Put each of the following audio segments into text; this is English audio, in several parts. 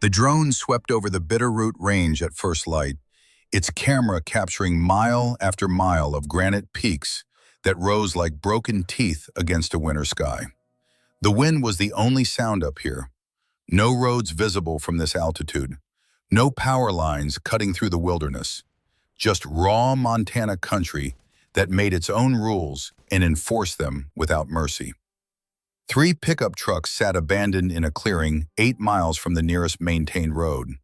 The drone swept over the Bitterroot Range at first light, its camera capturing mile after mile of granite peaks that rose like broken teeth against a winter sky. The wind was the only sound up here. No roads visible from this altitude. No power lines cutting through the wilderness. Just raw Montana country that made its own rules and enforced them without mercy. 3 pickup trucks sat abandoned in a clearing 8 miles from the nearest maintained road.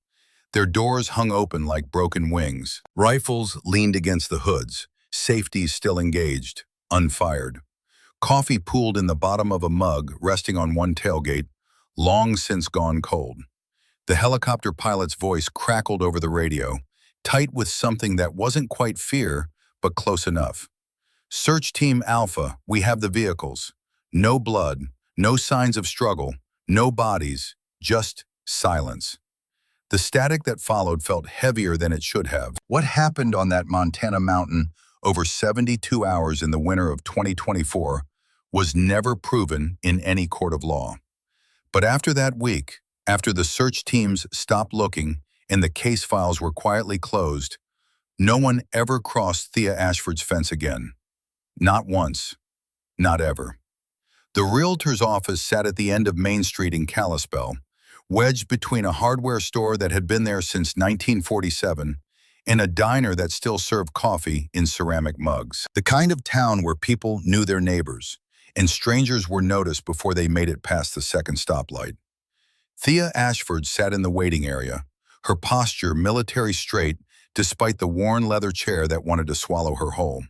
Their doors hung open like broken wings. Rifles leaned against the hoods, safeties still engaged, unfired. Coffee pooled in the bottom of a mug resting on one tailgate, long since gone cold. The helicopter pilot's voice crackled over the radio, tight with something that wasn't quite fear, but close enough. "Search Team Alpha, we have the vehicles. No blood, no signs of struggle, no bodies, just silence." The static that followed felt heavier than it should have. What happened on that Montana mountain over 72 hours in the winter of 2024 was never proven in any court of law. But after that week, after the search teams stopped looking and the case files were quietly closed, no one ever crossed Thea Ashford's fence again. Not once. Not ever. The realtor's office sat at the end of Main Street in Kalispell, wedged between a hardware store that had been there since 1947 and a diner that still served coffee in ceramic mugs. The kind of town where people knew their neighbors, and strangers were noticed before they made it past the second stoplight. Thea Ashford sat in the waiting area, her posture military straight despite the worn leather chair that wanted to swallow her whole.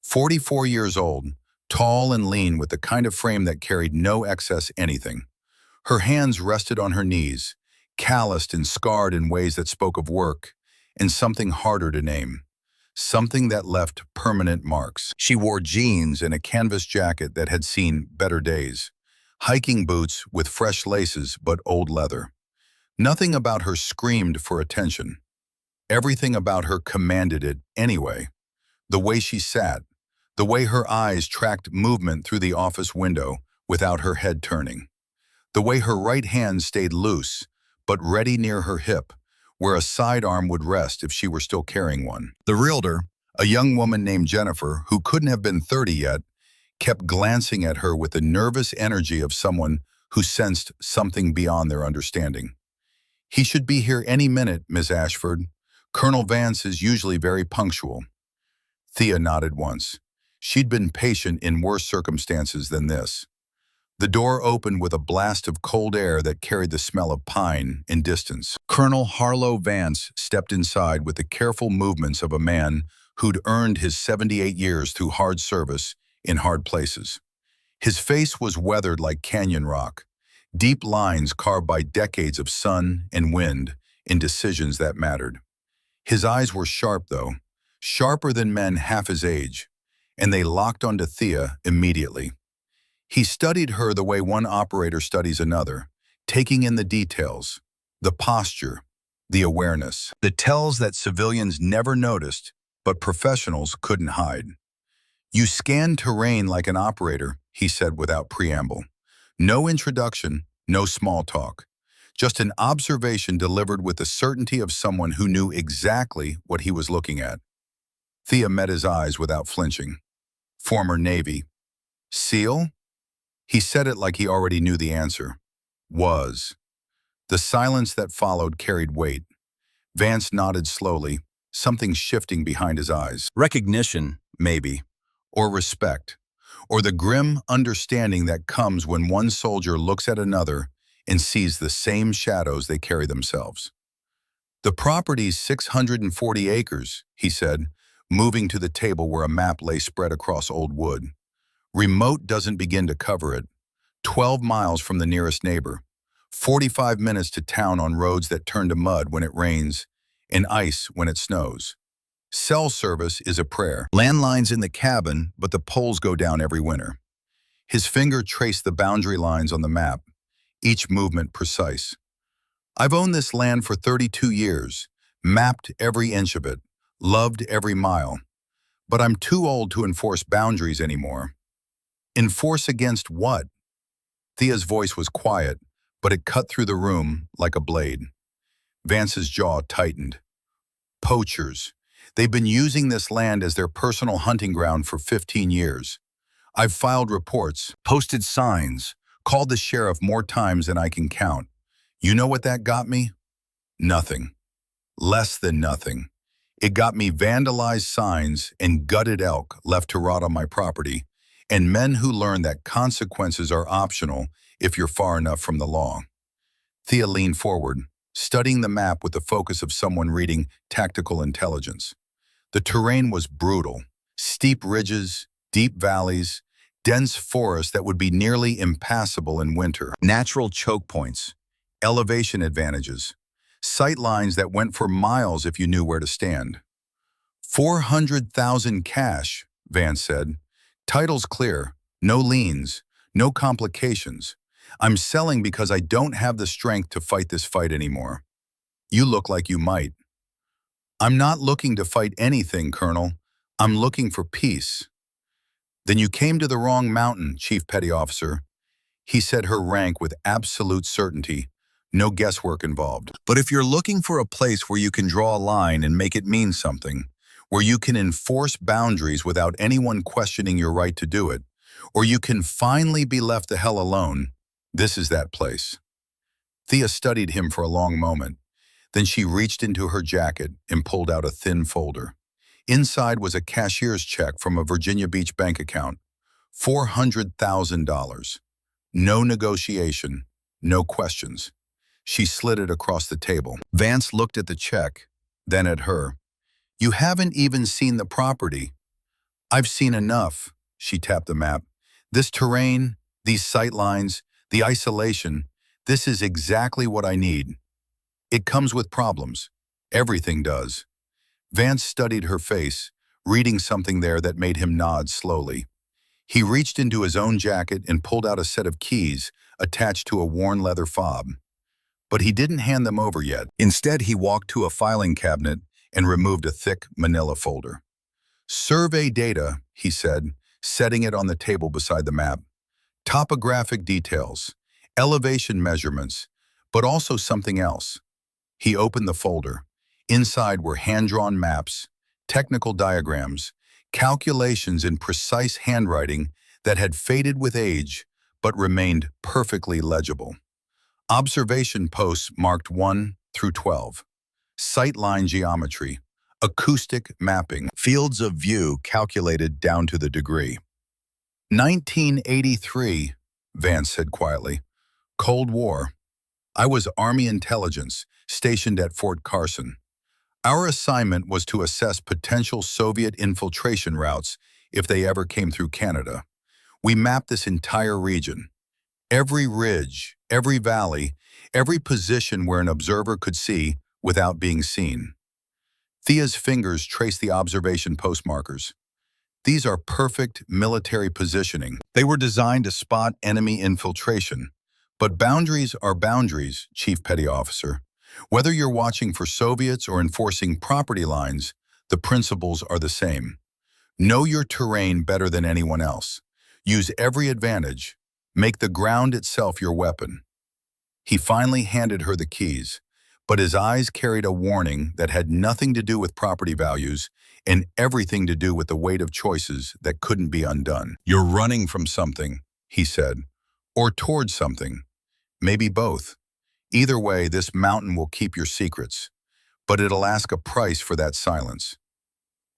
44 years old, tall and lean with the kind of frame that carried no excess anything. Her hands rested on her knees, calloused and scarred in ways that spoke of work and something harder to name. Something that left permanent marks. She wore jeans and a canvas jacket that had seen better days. Hiking boots with fresh laces but old leather. Nothing about her screamed for attention. Everything about her commanded it anyway. The way she sat, the way her eyes tracked movement through the office window without her head turning. The way her right hand stayed loose, but ready near her hip, where a sidearm would rest if she were still carrying one. The realtor, a young woman named Jennifer, who couldn't have been 30 yet, kept glancing at her with the nervous energy of someone who sensed something beyond their understanding. "He should be here any minute, Miss Ashford. Colonel Vance is usually very punctual." Thea nodded once. She'd been patient in worse circumstances than this. The door opened with a blast of cold air that carried the smell of pine and distance. Colonel Harlow Vance stepped inside with the careful movements of a man who'd earned his 78 years through hard service in hard places. His face was weathered like canyon rock, deep lines carved by decades of sun and wind in decisions that mattered. His eyes were sharp, though, sharper than men half his age, and they locked onto Thea immediately. He studied her the way one operator studies another, taking in the details, the posture, the awareness, the tells that civilians never noticed, but professionals couldn't hide. "You scan terrain like an operator," he said without preamble. No introduction, no small talk. Just an observation delivered with the certainty of someone who knew exactly what he was looking at. Thea met his eyes without flinching. "Former Navy. SEAL?" He said it like he already knew the answer. "Was." The silence that followed carried weight. Vance nodded slowly, something shifting behind his eyes. Recognition, maybe. Or respect. Or the grim understanding that comes when one soldier looks at another and sees the same shadows they carry themselves. "The property's 640 acres, he said, moving to the table where a map lay spread across old wood. "Remote doesn't begin to cover it. 12 miles from the nearest neighbor. 45 minutes to town on roads that turn to mud when it rains and ice when it snows. Cell service is a prayer. Landlines in the cabin, but the poles go down every winter." His finger traced the boundary lines on the map, each movement precise. "I've owned this land for 32 years, mapped every inch of it, loved every mile. But I'm too old to enforce boundaries anymore." "Enforce against what?" Thea's voice was quiet, but it cut through the room like a blade. Vance's jaw tightened. Poachers. They've been using this land as their personal hunting ground for 15 years. I've filed reports, posted signs, called the sheriff more times than I can count. You know what that got me? Nothing. Less than nothing. It got me vandalized signs and gutted elk left to rot on my property, and men who learn that consequences are optional if you're far enough from the law. Thea leaned forward, studying the map with the focus of someone reading tactical intelligence. The terrain was brutal. Steep ridges, deep valleys, dense forests that would be nearly impassable in winter. Natural choke points, elevation advantages, sight lines that went for miles if you knew where to stand. 400,000 cash, Vance said. Title's clear, no liens, no complications. I'm selling because I don't have the strength to fight this fight anymore. You look like you might. I'm not looking to fight anything, Colonel. I'm looking for peace. Then you came to the wrong mountain, Chief Petty Officer. He said her rank with absolute certainty, no guesswork involved. But if you're looking for a place where you can draw a line and make it mean something, where you can enforce boundaries without anyone questioning your right to do it, or you can finally be left the hell alone, this is that place. Thea studied him for a long moment. Then she reached into her jacket and pulled out a thin folder. Inside was a cashier's check from a Virginia Beach bank account. $400,000. No negotiation, no questions. She slid it across the table. Vance looked at the check, then at her. You haven't even seen the property. I've seen enough, she tapped the map. This terrain, these sight lines, the isolation, this is exactly what I need. It comes with problems. Everything does. Vance studied her face, reading something there that made him nod slowly. He reached into his own jacket and pulled out a set of keys attached to a worn leather fob. But he didn't hand them over yet. Instead, he walked to a filing cabinet and removed a thick manila folder. Survey data, he said, setting it on the table beside the map. Topographic details, elevation measurements, but also something else. He opened the folder. Inside were hand-drawn maps, technical diagrams, calculations in precise handwriting that had faded with age but remained perfectly legible. Observation posts marked 1 through 12. Sightline geometry, acoustic mapping, fields of view calculated down to the degree. 1983, Vance said quietly. Cold War. I was Army intelligence, stationed at Fort Carson. Our assignment was to assess potential Soviet infiltration routes if they ever came through Canada. We mapped this entire region. Every ridge, every valley, every position where an observer could see without being seen. Thea's fingers traced the observation postmarkers. These are perfect military positioning. They were designed to spot enemy infiltration. But boundaries are boundaries, Chief Petty Officer. Whether you're watching for Soviets or enforcing property lines, the principles are the same. Know your terrain better than anyone else. Use every advantage. Make the ground itself your weapon. He finally handed her the keys, but his eyes carried a warning that had nothing to do with property values and everything to do with the weight of choices that couldn't be undone. You're running from something, he said, or towards something. Maybe both. Either way, this mountain will keep your secrets, but it'll ask a price for that silence.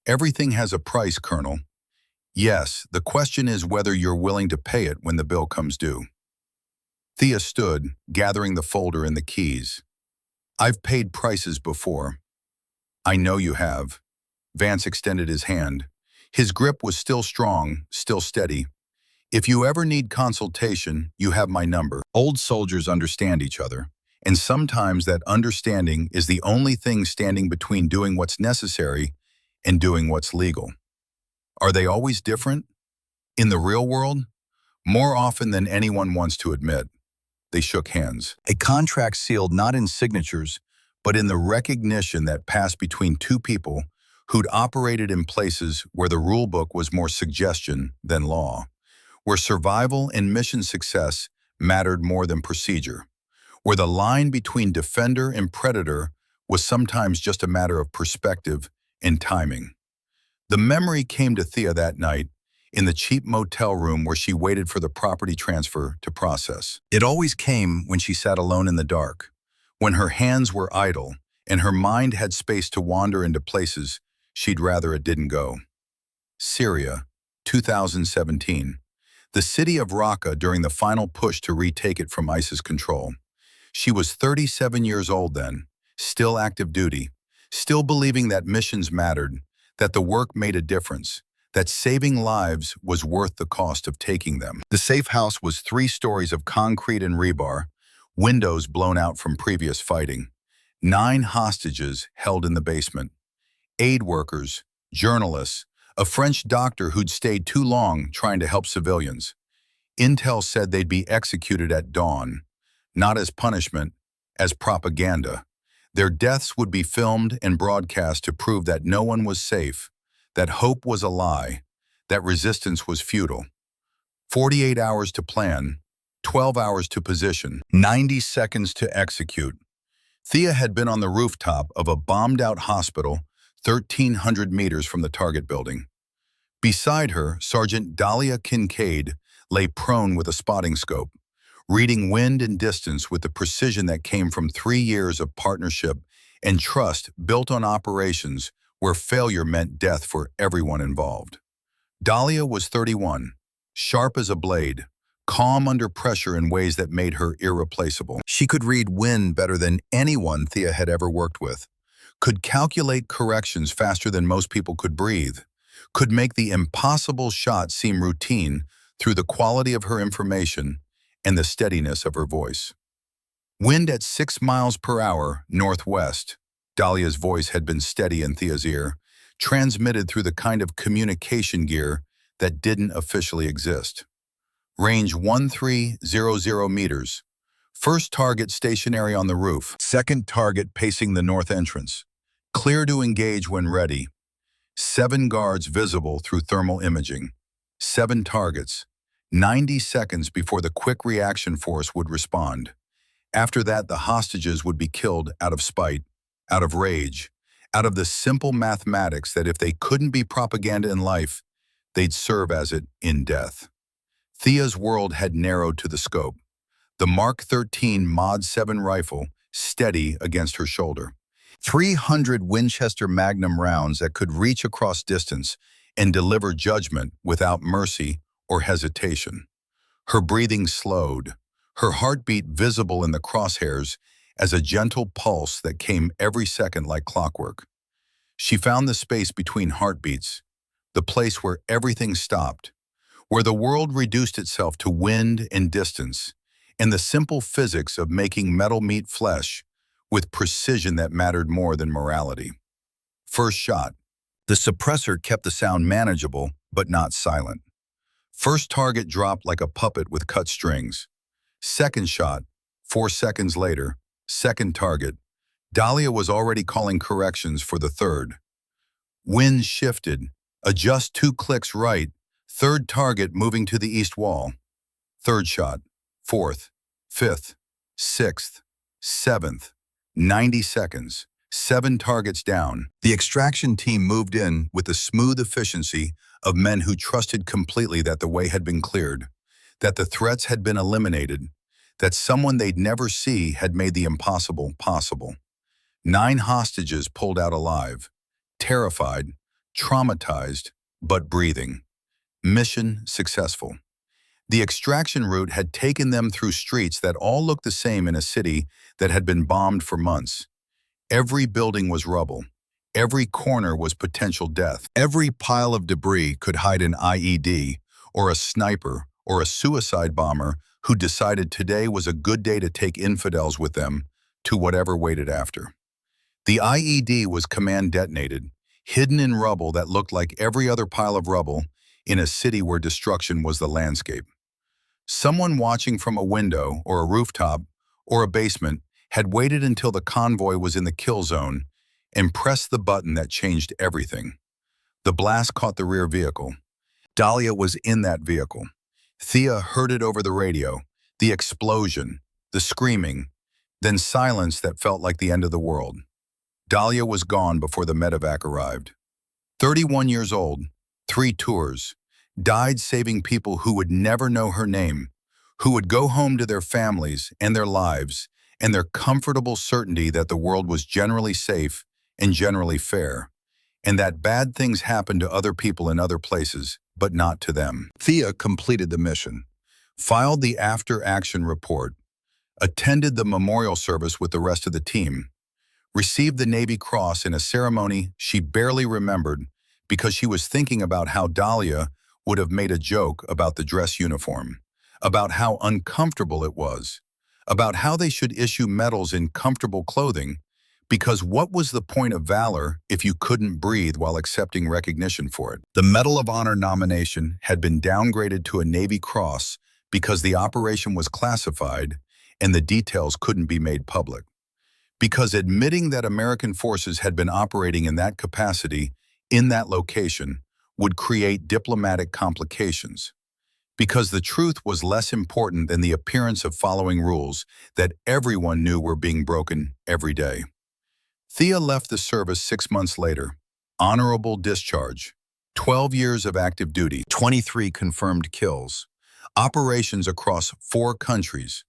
Everything has a price, Colonel. Yes, the question is whether you're willing to pay it when the bill comes due. Thea stood, gathering the folder and the keys. I've paid prices before. I know you have. Vance extended his hand. His grip was still strong, still steady. If you ever need consultation, you have my number. Old soldiers understand each other, and sometimes that understanding is the only thing standing between doing what's necessary and doing what's legal. Are they always different? In the real world? More often than anyone wants to admit. They shook hands. A contract sealed not in signatures, but in the recognition that passed between two people who'd operated in places where the rule book was more suggestion than law, where survival and mission success mattered more than procedure, where the line between defender and predator was sometimes just a matter of perspective and timing. The memory came to Thea that night in the cheap motel room where she waited for the property transfer to process. It always came when she sat alone in the dark, when her hands were idle and her mind had space to wander into places she'd rather it didn't go. Syria, 2017. The city of Raqqa during the final push to retake it from ISIS control. She was 37 years old then, still active duty, still believing that missions mattered, that the work made a difference, that saving lives was worth the cost of taking them. The safe house was 3 stories of concrete and rebar, windows blown out from previous fighting, 9 hostages held in the basement, aid workers, journalists, a French doctor who'd stayed too long trying to help civilians. Intel said they'd be executed at dawn, not as punishment, as propaganda. Their deaths would be filmed and broadcast to prove that no one was safe, that hope was a lie, that resistance was futile. 48 hours to plan, 12 hours to position, 90 seconds to execute. Thea had been on the rooftop of a bombed-out hospital 1,300 meters from the target building. Beside her, Sergeant Dahlia Kincaid lay prone with a spotting scope, reading wind and distance with the precision that came from 3 years of partnership and trust built on operations where failure meant death for everyone involved. Dahlia was 31, sharp as a blade, calm under pressure in ways that made her irreplaceable. She could read wind better than anyone Thea had ever worked with, could calculate corrections faster than most people could breathe, could make the impossible shot seem routine through the quality of her information and the steadiness of her voice. Wind at 6 miles per hour northwest, Dahlia's voice had been steady in Thea's ear, transmitted through the kind of communication gear that didn't officially exist. Range 1300 meters. First target stationary on the roof. Second target pacing the north entrance. Clear to engage when ready. 7 guards visible through thermal imaging. 7 targets. 90 seconds before the quick reaction force would respond. After that, the hostages would be killed out of spite, out of rage, out of the simple mathematics that if they couldn't be propaganda in life, they'd serve as it in death. Thea's world had narrowed to the scope. The Mark 13 Mod 7 rifle steady against her shoulder. 300 Winchester Magnum rounds that could reach across distance and deliver judgment without mercy or hesitation. Her breathing slowed, her heartbeat visible in the crosshairs as a gentle pulse that came every second like clockwork. She found the space between heartbeats, the place where everything stopped, where the world reduced itself to wind and distance, and the simple physics of making metal meet flesh with precision that mattered more than morality. First shot. The suppressor kept the sound manageable, but not silent. First target dropped like a puppet with cut strings. Second shot, 4 seconds later, second target. Dahlia was already calling corrections for the third. Wind shifted, adjust 2 clicks right, third target moving to the east wall. Third shot, fourth, fifth, sixth, seventh, 90 seconds, 7 targets down. The extraction team moved in with the smooth efficiency of men who trusted completely that the way had been cleared, that the threats had been eliminated, that someone they'd never see had made the impossible possible. 9 hostages pulled out alive, terrified, traumatized, but breathing. Mission successful. The extraction route had taken them through streets that all looked the same in a city that had been bombed for months. Every building was rubble. Every corner was potential death. Every pile of debris could hide an IED, or a sniper, or a suicide bomber who decided today was a good day to take infidels with them to whatever waited after. The IED was command detonated, hidden in rubble that looked like every other pile of rubble in a city where destruction was the landscape. Someone watching from a window or a rooftop or a basement had waited until the convoy was in the kill zone and pressed the button that changed everything. The blast caught the rear vehicle. Dahlia was in that vehicle. Thea heard it over the radio, the explosion, the screaming, then silence that felt like the end of the world. Dahlia was gone before the medevac arrived. 31 years old, 3 tours, died saving people who would never know her name, who would go home to their families and their lives and their comfortable certainty that the world was generally safe and generally fair, and that bad things happened to other people in other places, but not to them. Thea completed the mission, filed the after-action report, attended the memorial service with the rest of the team, received the Navy Cross in a ceremony she barely remembered because she was thinking about how Dahlia would have made a joke about the dress uniform, about how uncomfortable it was, about how they should issue medals in comfortable clothing, because what was the point of valor if you couldn't breathe while accepting recognition for it? The Medal of Honor nomination had been downgraded to a Navy Cross because the operation was classified and the details couldn't be made public. Because admitting that American forces had been operating in that capacity, in that location, would create diplomatic complications. Because the truth was less important than the appearance of following rules that everyone knew were being broken every day. Thea left the service 6 months later. Honorable discharge, 12 years of active duty, 23 confirmed kills, operations across 4 countries,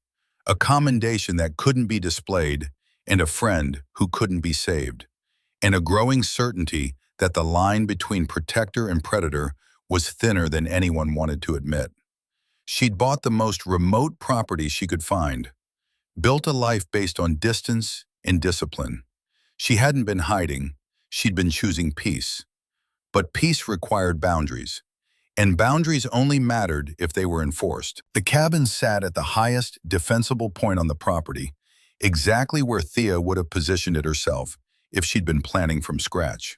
a commendation that couldn't be displayed, and a friend who couldn't be saved, and a growing certainty that the line between protector and predator was thinner than anyone wanted to admit. She'd bought the most remote property she could find, built a life based on distance and discipline. She hadn't been hiding, she'd been choosing peace. But peace required boundaries, and boundaries only mattered if they were enforced. The cabin sat at the highest defensible point on the property, exactly where Thea would have positioned it herself if she'd been planning from scratch.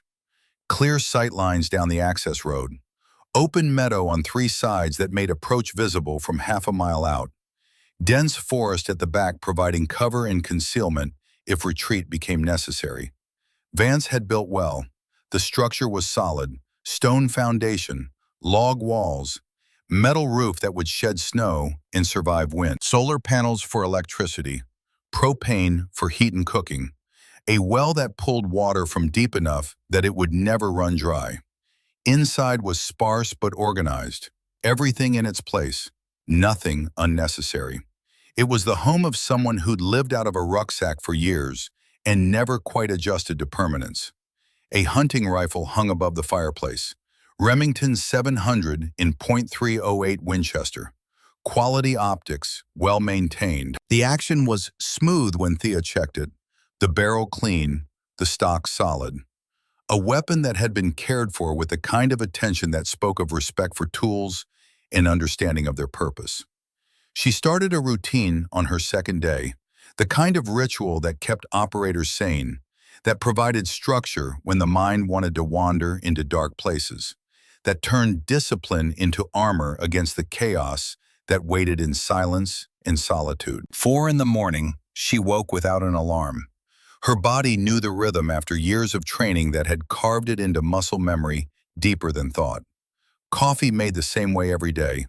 Clear sight lines down the access road, open meadow on 3 sides that made approach visible from half a mile out, dense forest at the back providing cover and concealment if retreat became necessary. Vance had built well. The structure was solid, stone foundation, log walls, metal roof that would shed snow and survive wind, solar panels for electricity, propane for heat and cooking, a well that pulled water from deep enough that it would never run dry. Inside was sparse but organized, everything in its place, nothing unnecessary. It was the home of someone who'd lived out of a rucksack for years and never quite adjusted to permanence. A hunting rifle hung above the fireplace, Remington 700 in .308 Winchester. Quality optics, well maintained. The action was smooth when Thea checked it, the barrel clean, the stock solid. A weapon that had been cared for with the kind of attention that spoke of respect for tools and understanding of their purpose. She started a routine on her second day, the kind of ritual that kept operators sane, that provided structure when the mind wanted to wander into dark places, that turned discipline into armor against the chaos that waited in silence and solitude. 4 in the morning, she woke without an alarm. Her body knew the rhythm after years of training that had carved it into muscle memory deeper than thought. Coffee made the same way every day.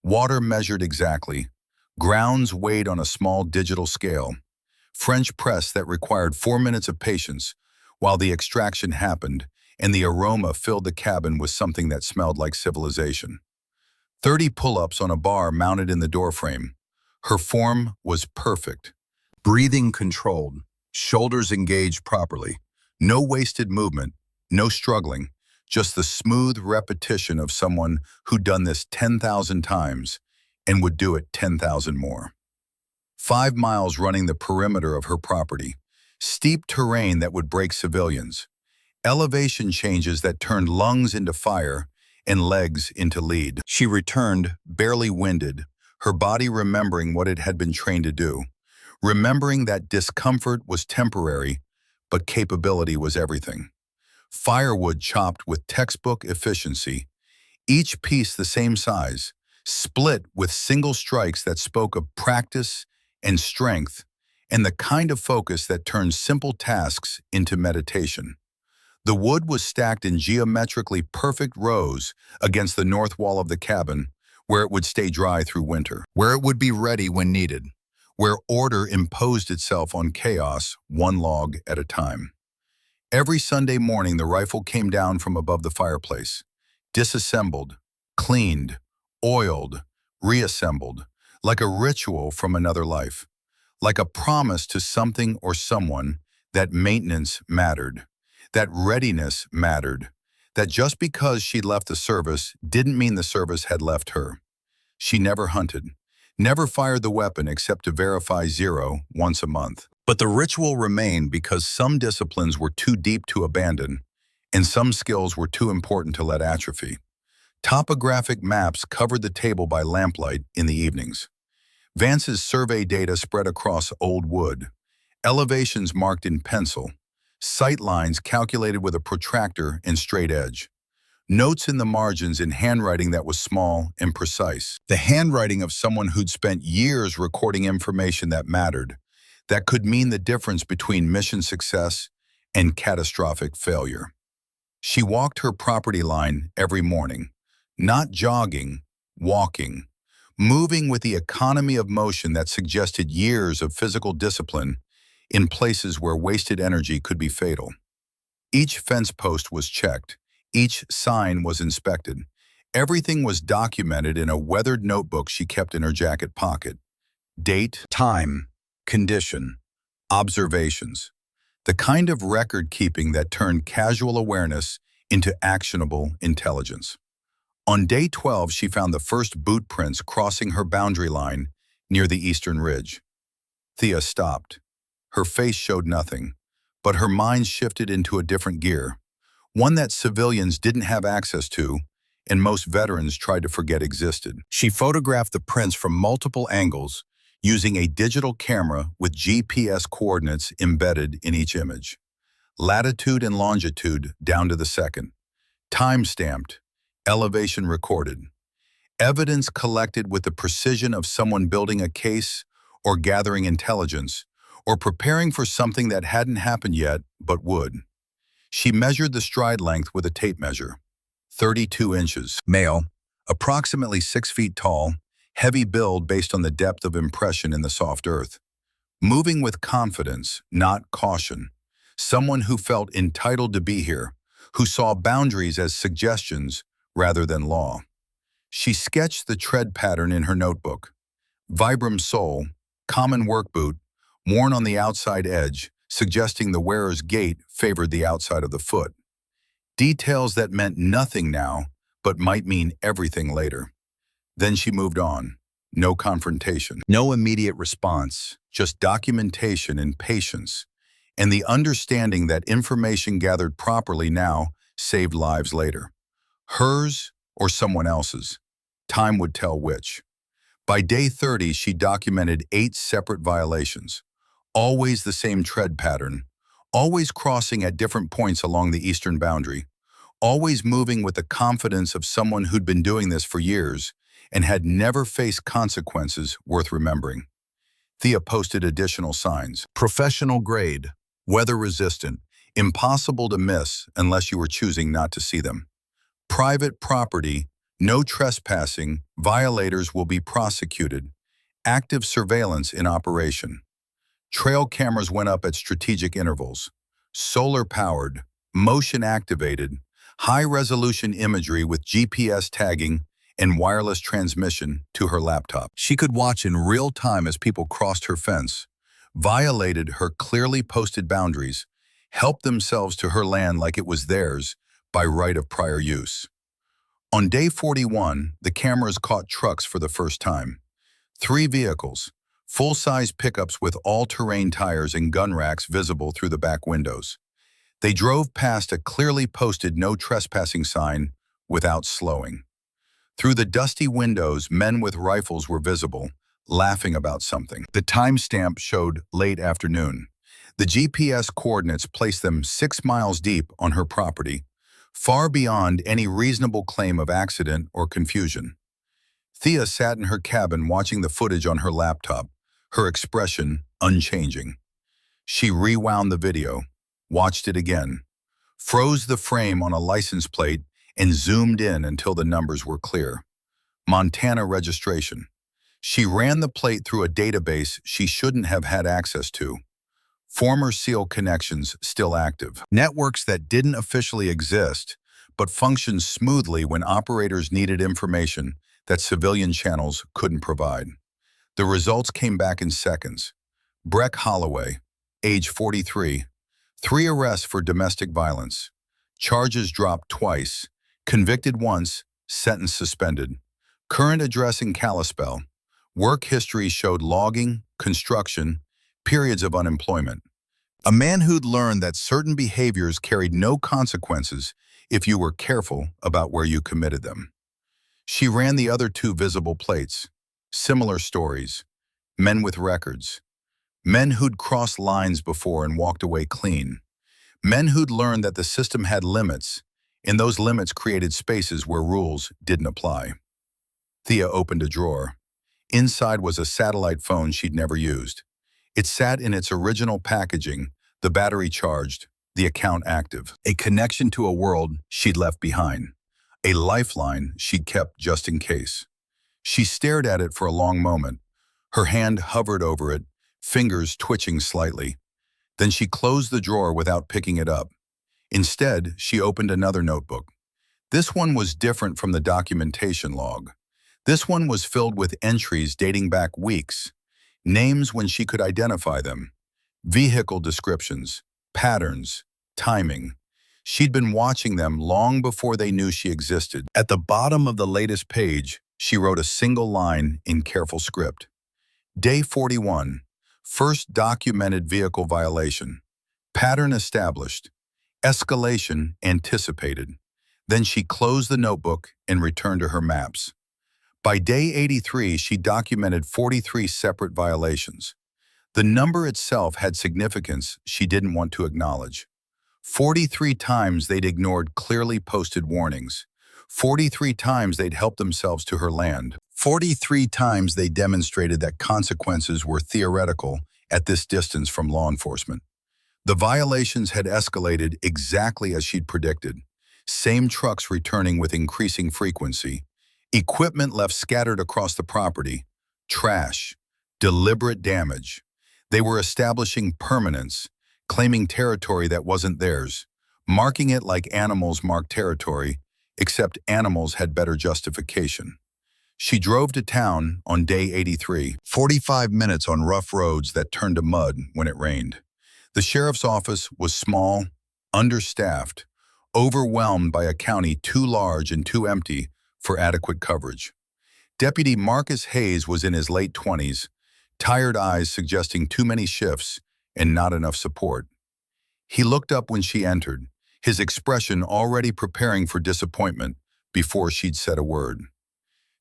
Water measured exactly. Grounds weighed on a small digital scale. French press that required 4 minutes of patience while the extraction happened, and the aroma filled the cabin with something that smelled like civilization. 30 pull-ups on a bar mounted in the doorframe. Her form was perfect. Breathing controlled, shoulders engaged properly. No wasted movement, no struggling, just the smooth repetition of someone who'd done this 10,000 times and would do it 10,000 more. 5 miles running the perimeter of her property, steep terrain that would break civilians, elevation changes that turned lungs into fire and legs into lead. She returned, barely winded, her body remembering what it had been trained to do, remembering that discomfort was temporary, but capability was everything. Firewood chopped with textbook efficiency, each piece the same size, split with single strikes that spoke of practice and strength, and the kind of focus that turns simple tasks into meditation. The wood was stacked in geometrically perfect rows against the north wall of the cabin, where it would stay dry through winter, where it would be ready when needed, where order imposed itself on chaos one log at a time. Every Sunday morning, the rifle came down from above the fireplace, disassembled, cleaned, oiled, reassembled, like a ritual from another life, like a promise to something or someone that maintenance mattered, that readiness mattered, that just because she'd left the service didn't mean the service had left her. She never hunted, never fired the weapon except to verify zero once a month. But the ritual remained because some disciplines were too deep to abandon, and some skills were too important to let atrophy. Topographic maps covered the table by lamplight in the evenings. Vance's survey data spread across old wood, elevations marked in pencil, sight lines calculated with a protractor and straight edge, notes in the margins in handwriting that was small and precise. The handwriting of someone who'd spent years recording information that mattered, that could mean the difference between mission success and catastrophic failure. She walked her property line every morning, not jogging, walking, moving with the economy of motion that suggested years of physical discipline in places where wasted energy could be fatal. Each fence post was checked, each sign was inspected. Everything was documented in a weathered notebook she kept in her jacket pocket. Date, time, condition, observations. The kind of record-keeping that turned casual awareness into actionable intelligence. On day 12, she found the first boot prints crossing her boundary line near the eastern ridge. Thea stopped. Her face showed nothing, but her mind shifted into a different gear, one that civilians didn't have access to, and most veterans tried to forget existed. She photographed the prints from multiple angles, using a digital camera with GPS coordinates embedded in each image. Latitude and longitude down to the second. Time-stamped, elevation recorded. Evidence collected with the precision of someone building a case or gathering intelligence or preparing for something that hadn't happened yet but would. She measured the stride length with a tape measure. 32 inches. Male, approximately 6 feet tall, heavy build based on the depth of impression in the soft earth. Moving with confidence, not caution. Someone who felt entitled to be here, who saw boundaries as suggestions rather than law. She sketched the tread pattern in her notebook. Vibram sole, common work boot, worn on the outside edge, suggesting the wearer's gait favored the outside of the foot. Details that meant nothing now, but might mean everything later. Then she moved on. No confrontation. No immediate response, just documentation and patience, and the understanding that information gathered properly now saved lives later. Hers or someone else's. Time would tell which. By day 30, she documented 8 separate violations. Always the same tread pattern, always crossing at different points along the eastern boundary, always moving with the confidence of someone who'd been doing this for years and had never faced consequences worth remembering. Thea posted additional signs. Professional grade, weather resistant, impossible to miss unless you were choosing not to see them. Private property, no trespassing, violators will be prosecuted. Active surveillance in operation. Trail cameras went up at strategic intervals. Solar-powered, motion-activated, high-resolution imagery with GPS tagging and wireless transmission to her laptop. She could watch in real time as people crossed her fence, violated her clearly posted boundaries, helped themselves to her land like it was theirs by right of prior use. On day 41, the cameras caught trucks for the first time. 3 vehicles, full-size pickups with all-terrain tires and gun racks visible through the back windows. They drove past a clearly posted no trespassing sign without slowing. Through the dusty windows, men with rifles were visible, laughing about something. The timestamp showed late afternoon. The GPS coordinates placed them 6 miles deep on her property, far beyond any reasonable claim of accident or confusion. Thea sat in her cabin watching the footage on her laptop, her expression unchanging. She rewound the video, watched it again, froze the frame on a license plate, and zoomed in until the numbers were clear. Montana registration. She ran the plate through a database she shouldn't have had access to. Former SEAL connections still active. Networks that didn't officially exist, but functioned smoothly when operators needed information that civilian channels couldn't provide. The results came back in seconds. Breck Holloway, age 43, 3 arrests for domestic violence. Charges dropped twice, convicted once, sentence suspended. Current address in Kalispell. Work history showed logging, construction, periods of unemployment. A man who'd learned that certain behaviors carried no consequences if you were careful about where you committed them. She ran the other 2 visible plates. Similar stories. Men with records. Men who'd crossed lines before and walked away clean. Men who'd learned that the system had limits, and those limits created spaces where rules didn't apply. Thea opened a drawer. Inside was a satellite phone she'd never used. It sat in its original packaging, the battery charged, the account active. A connection to a world she'd left behind. A lifeline she'd kept just in case. She stared at it for a long moment. Her hand hovered over it, fingers twitching slightly. Then she closed the drawer without picking it up. Instead, she opened another notebook. This one was different from the documentation log. This one was filled with entries dating back weeks, names when she could identify them, vehicle descriptions, patterns, timing. She'd been watching them long before they knew she existed. At the bottom of the latest page, she wrote a single line in careful script. Day 41, first documented vehicle violation. Pattern established. Escalation anticipated. Then she closed the notebook and returned to her maps. By day 83, she documented 43 separate violations. The number itself had significance she didn't want to acknowledge. 43 times they'd ignored clearly posted warnings. 43 times they'd helped themselves to her land. 43 times they demonstrated that consequences were theoretical at this distance from law enforcement. The violations had escalated exactly as she'd predicted. Same trucks returning with increasing frequency. Equipment left scattered across the property. Trash. Deliberate damage. They were establishing permanence, claiming territory that wasn't theirs, marking it like animals mark territory, except animals had better justification. She drove to town on day 83, 45 minutes on rough roads that turned to mud when it rained. The sheriff's office was small, understaffed, overwhelmed by a county too large and too empty for adequate coverage. Deputy Marcus Hayes was in his late 20s, tired eyes suggesting too many shifts and not enough support. He looked up when she entered, his expression already preparing for disappointment before she'd said a word.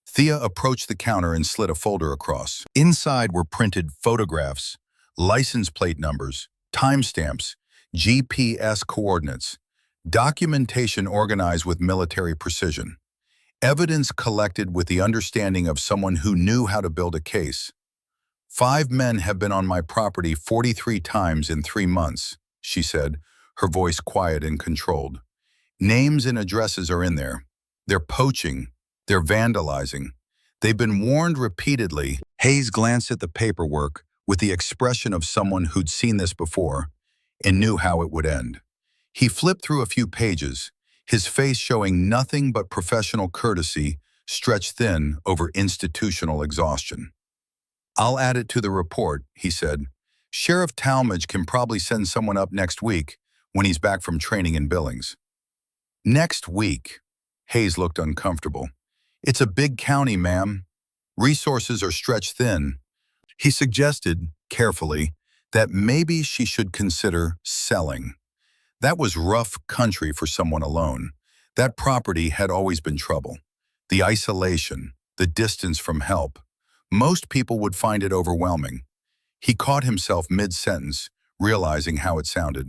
Thea approached the counter and slid a folder across. Inside were printed photographs, license plate numbers, timestamps, GPS coordinates, documentation organized with military precision, evidence collected with the understanding of someone who knew how to build a case. 5 men have been on my property 43 times in 3 months, she said, her voice quiet and controlled. Names and addresses are in there. They're poaching. They're vandalizing. They've been warned repeatedly. Hayes glanced at the paperwork with the expression of someone who'd seen this before and knew how it would end. He flipped through a few pages, his face showing nothing but professional courtesy stretched thin over institutional exhaustion. I'll add it to the report, he said. Sheriff Talmadge can probably send someone up next week when he's back from training in Billings. Next week? Hayes looked uncomfortable. It's a big county, ma'am. Resources are stretched thin. He suggested, carefully, that maybe she should consider selling. That was rough country for someone alone. That property had always been trouble. The isolation, the distance from help. Most people would find it overwhelming. He caught himself mid-sentence, realizing how it sounded.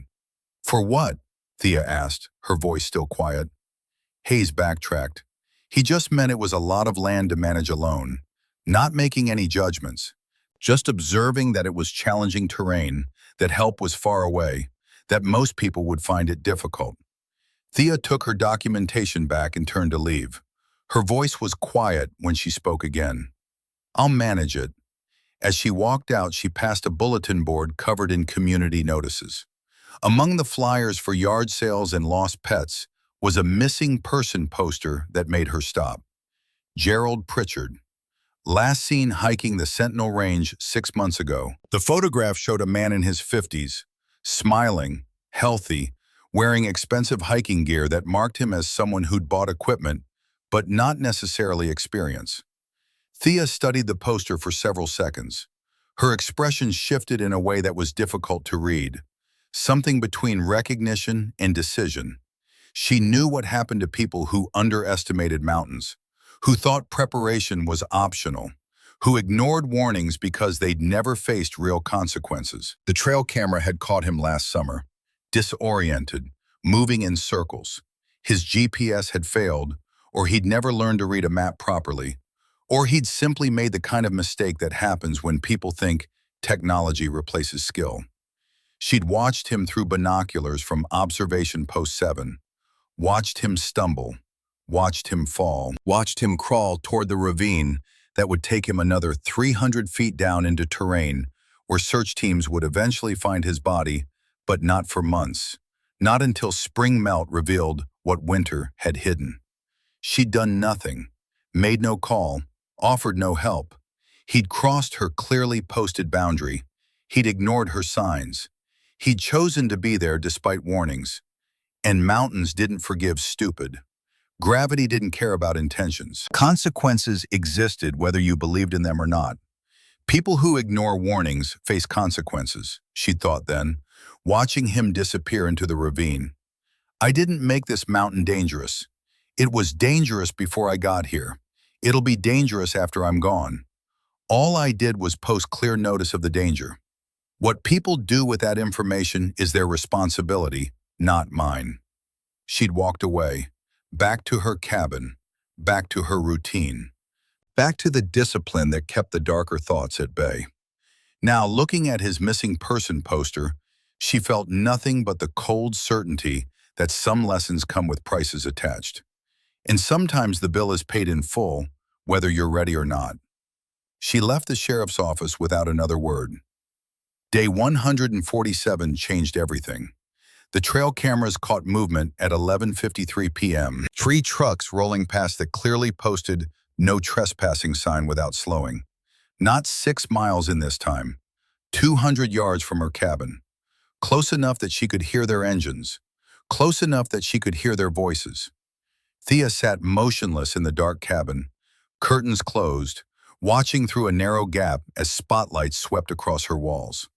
For what? Thea asked, her voice still quiet. Hayes backtracked. He just meant it was a lot of land to manage alone, not making any judgments, just observing that it was challenging terrain, that help was far away, that most people would find it difficult. Thea took her documentation back and turned to leave. Her voice was quiet when she spoke again. I'll manage it. As she walked out, she passed a bulletin board covered in community notices. Among the flyers for yard sales and lost pets was a missing person poster that made her stop. Gerald Pritchard, last seen hiking the Sentinel Range 6 months ago. The photograph showed a man in his 50s, smiling, healthy, wearing expensive hiking gear that marked him as someone who'd bought equipment, but not necessarily experience. Thea studied the poster for several seconds. Her expression shifted in a way that was difficult to read, something between recognition and decision. She knew what happened to people who underestimated mountains, who thought preparation was optional, who ignored warnings because they'd never faced real consequences. The trail camera had caught him last summer, disoriented, moving in circles. His GPS had failed, or he'd never learned to read a map properly, or he'd simply made the kind of mistake that happens when people think technology replaces skill. She'd watched him through binoculars from observation post 7, watched him stumble, watched him fall, watched him crawl toward the ravine that would take him another 300 feet down into terrain where search teams would eventually find his body, but not for months, not until spring melt revealed what winter had hidden. She'd done nothing, made no call, offered no help. He'd crossed her clearly posted boundary. He'd ignored her signs. He'd chosen to be there despite warnings. And mountains didn't forgive stupid. Gravity didn't care about intentions. Consequences existed whether you believed in them or not. People who ignore warnings face consequences, she'd thought then, watching him disappear into the ravine. I didn't make this mountain dangerous. It was dangerous before I got here. It'll be dangerous after I'm gone. All I did was post clear notice of the danger. What people do with that information is their responsibility, not mine. She'd walked away, back to her cabin, back to her routine, back to the discipline that kept the darker thoughts at bay. Now, looking at his missing person poster, she felt nothing but the cold certainty that some lessons come with prices attached. And sometimes the bill is paid in full, whether you're ready or not. She left the sheriff's office without another word. Day 147 changed everything. The trail cameras caught movement at 11:53 p.m. 3 trucks rolling past the clearly posted "No trespassing" sign without slowing. Not 6 miles in this time, 200 yards from her cabin. Close enough that she could hear their engines. Close enough that she could hear their voices. Thea sat motionless in the dark cabin, curtains closed, watching through a narrow gap as spotlights swept across her walls.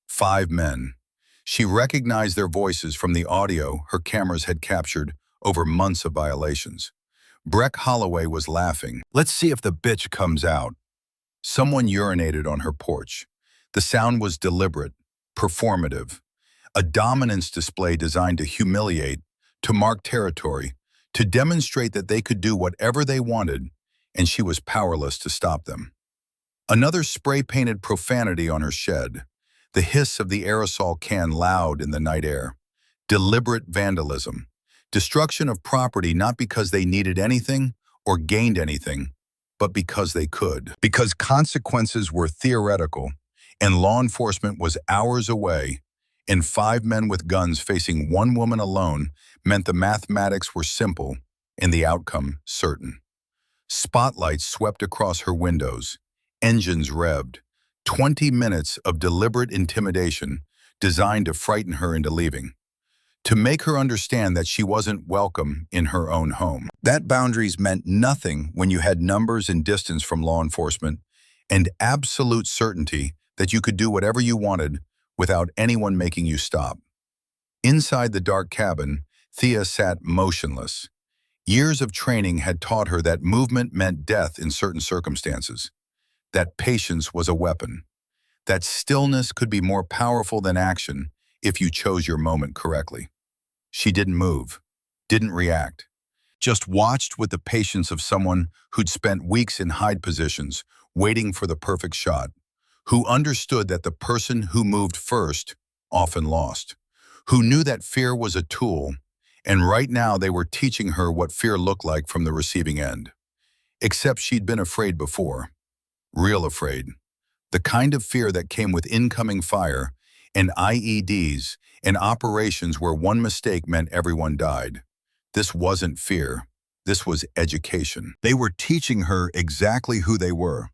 5 men. She recognized their voices from the audio her cameras had captured over months of violations. Breck Holloway was laughing. "Let's see if the bitch comes out." Someone urinated on her porch. The sound was deliberate, performative, a dominance display designed to humiliate, to mark territory, to demonstrate that they could do whatever they wanted, and she was powerless to stop them. Another spray-painted profanity on her shed, the hiss of the aerosol can loud in the night air. Deliberate vandalism, destruction of property not because they needed anything or gained anything, but because they could. Because consequences were theoretical, and law enforcement was hours away, and 5 men with guns facing 1 woman alone meant the mathematics were simple and the outcome certain. Spotlights swept across her windows, engines revved, 20 minutes of deliberate intimidation designed to frighten her into leaving, to make her understand that she wasn't welcome in her own home. That boundaries meant nothing when you had numbers and distance from law enforcement and absolute certainty that you could do whatever you wanted without anyone making you stop. Inside the dark cabin, Thea sat motionless. Years of training had taught her that movement meant death in certain circumstances, that patience was a weapon, that stillness could be more powerful than action if you chose your moment correctly. She didn't move, didn't react, just watched with the patience of someone who'd spent weeks in hide positions, waiting for the perfect shot, who understood that the person who moved first often lost, who knew that fear was a tool, and right now they were teaching her what fear looked like from the receiving end. Except she'd been afraid before, real afraid. The kind of fear that came with incoming fire and IEDs and operations where one mistake meant everyone died. This wasn't fear. This was education. They were teaching her exactly who they were,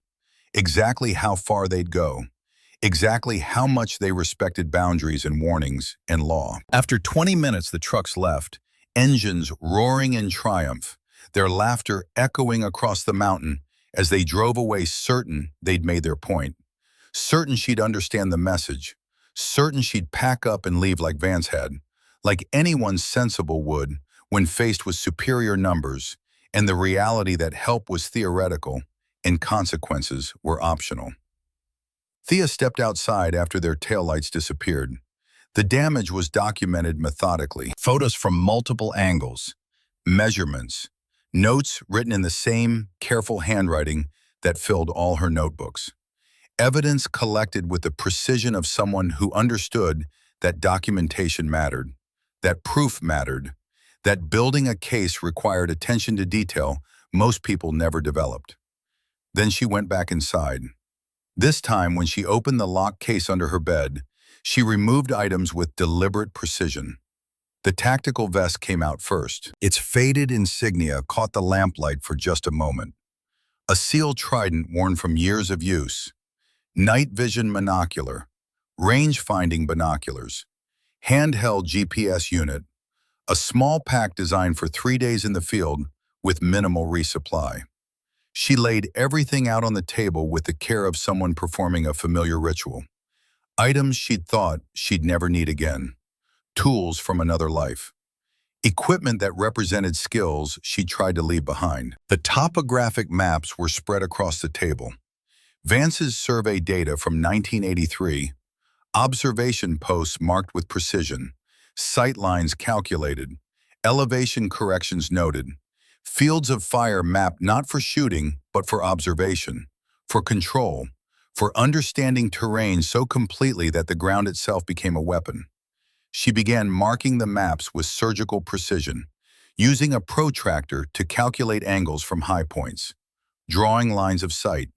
exactly how far they'd go, exactly how much they respected boundaries and warnings and law. After 20 minutes, the trucks left, engines roaring in triumph, their laughter echoing across the mountain as they drove away certain they'd made their point, certain she'd understand the message, certain she'd pack up and leave like Vance had, like anyone sensible would when faced with superior numbers and the reality that help was theoretical and consequences were optional. Thea stepped outside after their taillights disappeared. The damage was documented methodically. Photos from multiple angles, measurements, notes written in the same careful handwriting that filled all her notebooks. Evidence collected with the precision of someone who understood that documentation mattered, that proof mattered, that building a case required attention to detail most people never developed. Then she went back inside. This time, when she opened the locked case under her bed, she removed items with deliberate precision. The tactical vest came out first. Its faded insignia caught the lamplight for just a moment. A SEAL trident worn from years of use. Night vision monocular, range-finding binoculars, handheld GPS unit, a small pack designed for 3 days in the field with minimal resupply. She laid everything out on the table with the care of someone performing a familiar ritual. Items she'd thought she'd never need again. Tools from another life. Equipment that represented skills she'd tried to leave behind. The topographic maps were spread across the table. Vance's survey data from 1983, observation posts marked with precision, sight lines calculated, elevation corrections noted, fields of fire mapped not for shooting, but for observation, for control, for understanding terrain so completely that the ground itself became a weapon. She began marking the maps with surgical precision, using a protractor to calculate angles from high points, drawing lines of sight,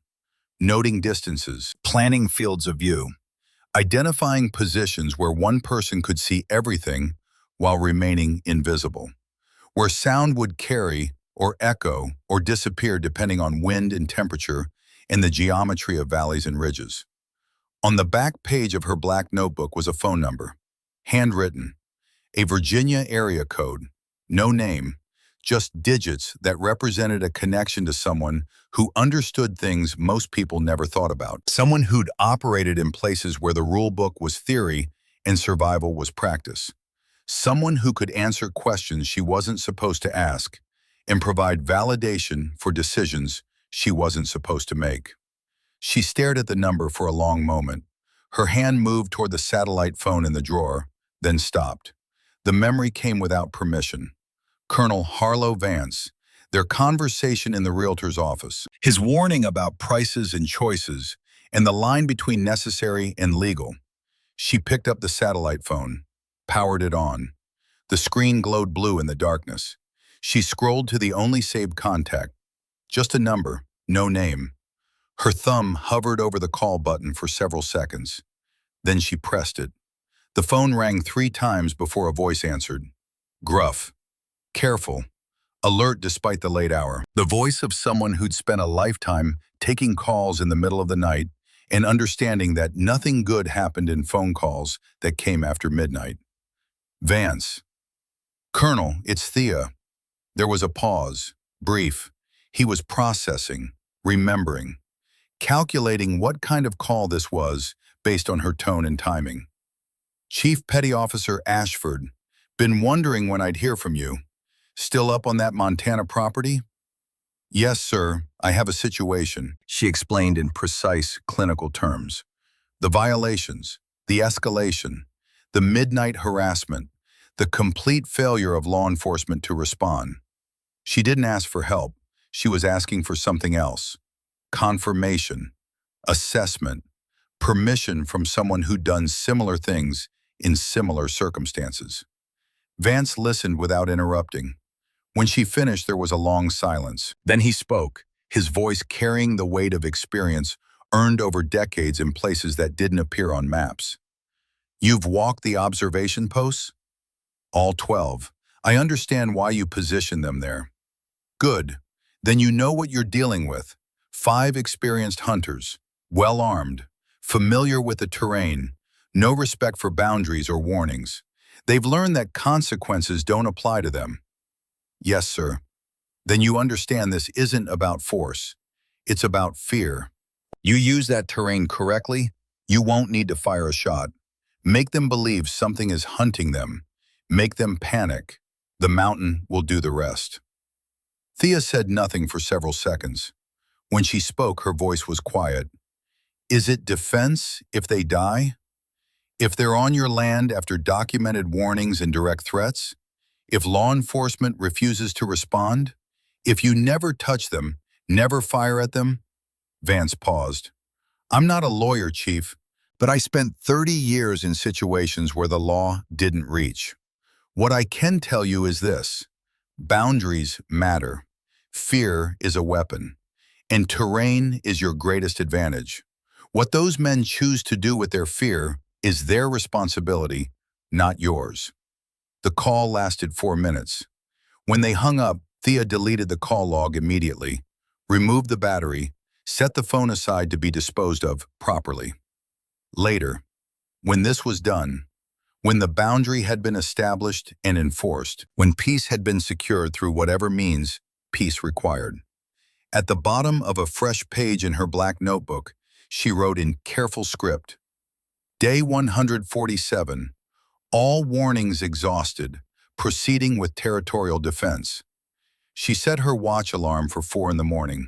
noting distances, planning fields of view, identifying positions where one person could see everything while remaining invisible, where sound would carry or echo or disappear depending on wind and temperature and the geometry of valleys and ridges. On the back page of her black notebook was a phone number, handwritten, a Virginia area code, no name, just digits that represented a connection to someone who understood things most people never thought about. Someone who'd operated in places where the rule book was theory and survival was practice. Someone who could answer questions she wasn't supposed to ask and provide validation for decisions she wasn't supposed to make. She stared at the number for a long moment. Her hand moved toward the satellite phone in the drawer, then stopped. The memory came without permission. Colonel Harlow Vance, their conversation in the realtor's office, his warning about prices and choices, and the line between necessary and legal. She picked up the satellite phone, powered it on. The screen glowed blue in the darkness. She scrolled to the only saved contact, just a number, no name. Her thumb hovered over the call button for several seconds. Then she pressed it. The phone rang 3 times before a voice answered. Gruff. Careful, alert despite the late hour. The voice of someone who'd spent a lifetime taking calls in the middle of the night and understanding that nothing good happened in phone calls that came after midnight. Vance. Colonel, it's Thea. There was a pause, brief. He was processing, remembering, calculating what kind of call this was based on her tone and timing. Chief Petty Officer Ashford, been wondering when I'd hear from you. Still up on that Montana property? Yes, sir, I have a situation, she explained in precise clinical terms. The violations, the escalation, the midnight harassment, the complete failure of law enforcement to respond. She didn't ask for help. She was asking for something else. Confirmation, assessment, permission from someone who'd done similar things in similar circumstances. Vance listened without interrupting. When she finished, there was a long silence. Then he spoke, his voice carrying the weight of experience earned over decades in places that didn't appear on maps. You've walked the observation posts? All 12. I understand why you position them there. Good. Then you know what you're dealing with. 5 experienced hunters, well-armed, familiar with the terrain, no respect for boundaries or warnings. They've learned that consequences don't apply to them. Yes, sir. Then you understand this isn't about force. It's about fear. You use that terrain correctly, you won't need to fire a shot. Make them believe something is hunting them. Make them panic. The mountain will do the rest. Thea said nothing for several seconds. When she spoke, her voice was quiet. Is it defense if they die? If they're on your land after documented warnings and direct threats? If law enforcement refuses to respond? If you never touch them, never fire at them? Vance paused. I'm not a lawyer, Chief, but I spent 30 years in situations where the law didn't reach. What I can tell you is this. Boundaries matter. Fear is a weapon. And terrain is your greatest advantage. What those men choose to do with their fear is their responsibility, not yours. The call lasted 4 minutes. When they hung up, Thea deleted the call log immediately, removed the battery, set the phone aside to be disposed of properly. Later, when this was done, when the boundary had been established and enforced, when peace had been secured through whatever means peace required, at the bottom of a fresh page in her black notebook, she wrote in careful script, Day 147, all warnings exhausted, proceeding with territorial defense. She set her watch alarm for 4 in the morning.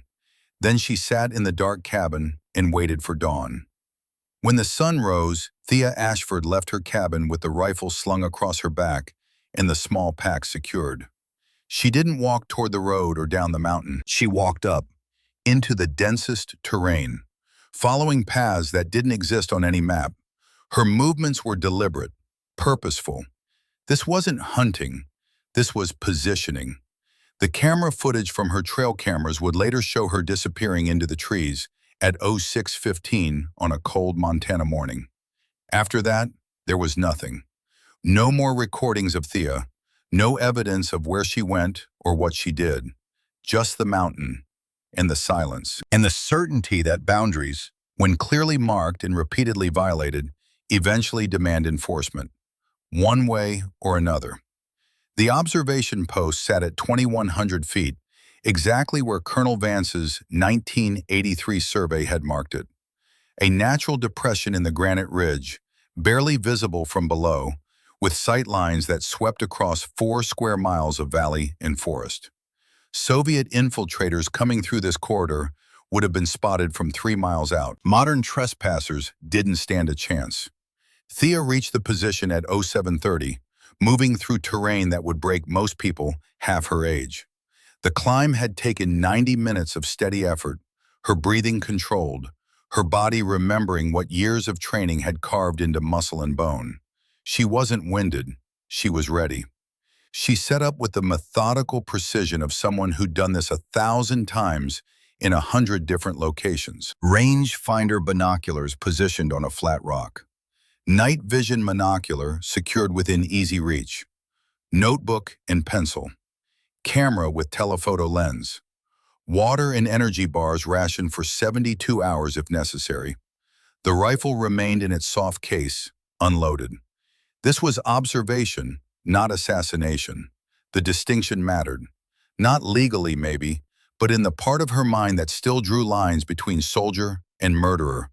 Then she sat in the dark cabin and waited for dawn. When the sun rose, Thea Ashford left her cabin with the rifle slung across her back and the small pack secured. She didn't walk toward the road or down the mountain. She walked up, into the densest terrain, following paths that didn't exist on any map. Her movements were deliberate, purposeful. This wasn't hunting, this was positioning. The camera footage from her trail cameras would later show her disappearing into the trees at 06:15 on a cold Montana morning. After that, there was nothing. No more recordings of Thea, no evidence of where she went or what she did. Just the mountain and the silence and the certainty that boundaries, when clearly marked and repeatedly violated, eventually demand enforcement, one way or another. The observation post sat at 2,100 feet, exactly where Colonel Vance's 1983 survey had marked it. A natural depression in the granite ridge, barely visible from below, with sight lines that swept across 4 square miles of valley and forest. Soviet infiltrators coming through this corridor would have been spotted from 3 miles out. Modern trespassers didn't stand a chance. Thea reached the position at 07:30, moving through terrain that would break most people half her age. The climb had taken 90 minutes of steady effort, her breathing controlled, her body remembering what years of training had carved into muscle and bone. She wasn't winded, she was ready. She set up with the methodical precision of someone who'd done this 1,000 times in 100 different locations. Rangefinder binoculars positioned on a flat rock. Night vision monocular secured within easy reach. Notebook and pencil. Camera with telephoto lens. Water and energy bars rationed for 72 hours if necessary. The rifle remained in its soft case, unloaded. This was observation, not assassination. The distinction mattered. Not legally, maybe, but in the part of her mind that still drew lines between soldier and murderer,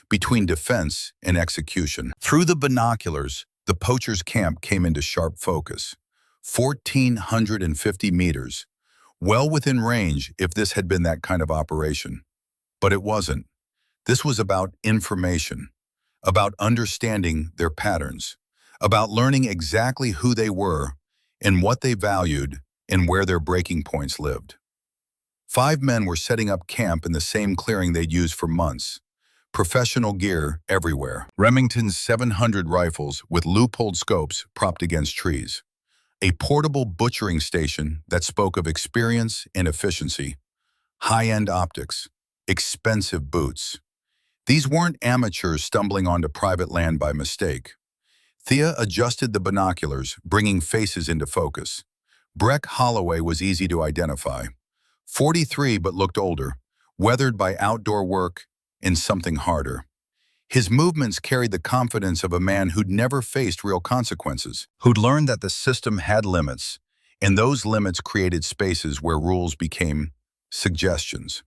between defense and execution. Through the binoculars, the Poachers' camp came into sharp focus. 1,450 meters, well within range if this had been that kind of operation. But it wasn't. This was about information, about understanding their patterns, about learning exactly who they were and what they valued and where their breaking points lived. 5 men were setting up camp in the same clearing they'd used for months. Professional gear everywhere. Remington's 700 rifles with loopholed scopes propped against trees. A portable butchering station that spoke of experience and efficiency. High-end optics. Expensive boots. These weren't amateurs stumbling onto private land by mistake. Thea adjusted the binoculars, bringing faces into focus. Breck Holloway was easy to identify. 43 but looked older, weathered by outdoor work and something harder. His movements carried the confidence of a man who'd never faced real consequences, who'd learned that the system had limits, and those limits created spaces where rules became suggestions.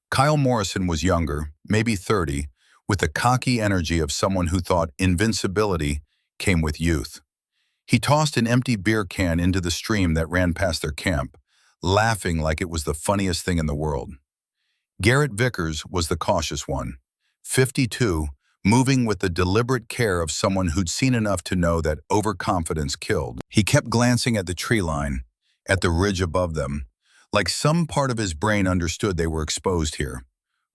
Kyle Morrison was younger, maybe 30, with the cocky energy of someone who thought invincibility came with youth. He tossed an empty beer can into the stream that ran past their camp, laughing like it was the funniest thing in the world. Garrett Vickers was the cautious one, 52, moving with the deliberate care of someone who'd seen enough to know that overconfidence killed. He kept glancing at the tree line, at the ridge above them, like some part of his brain understood they were exposed here,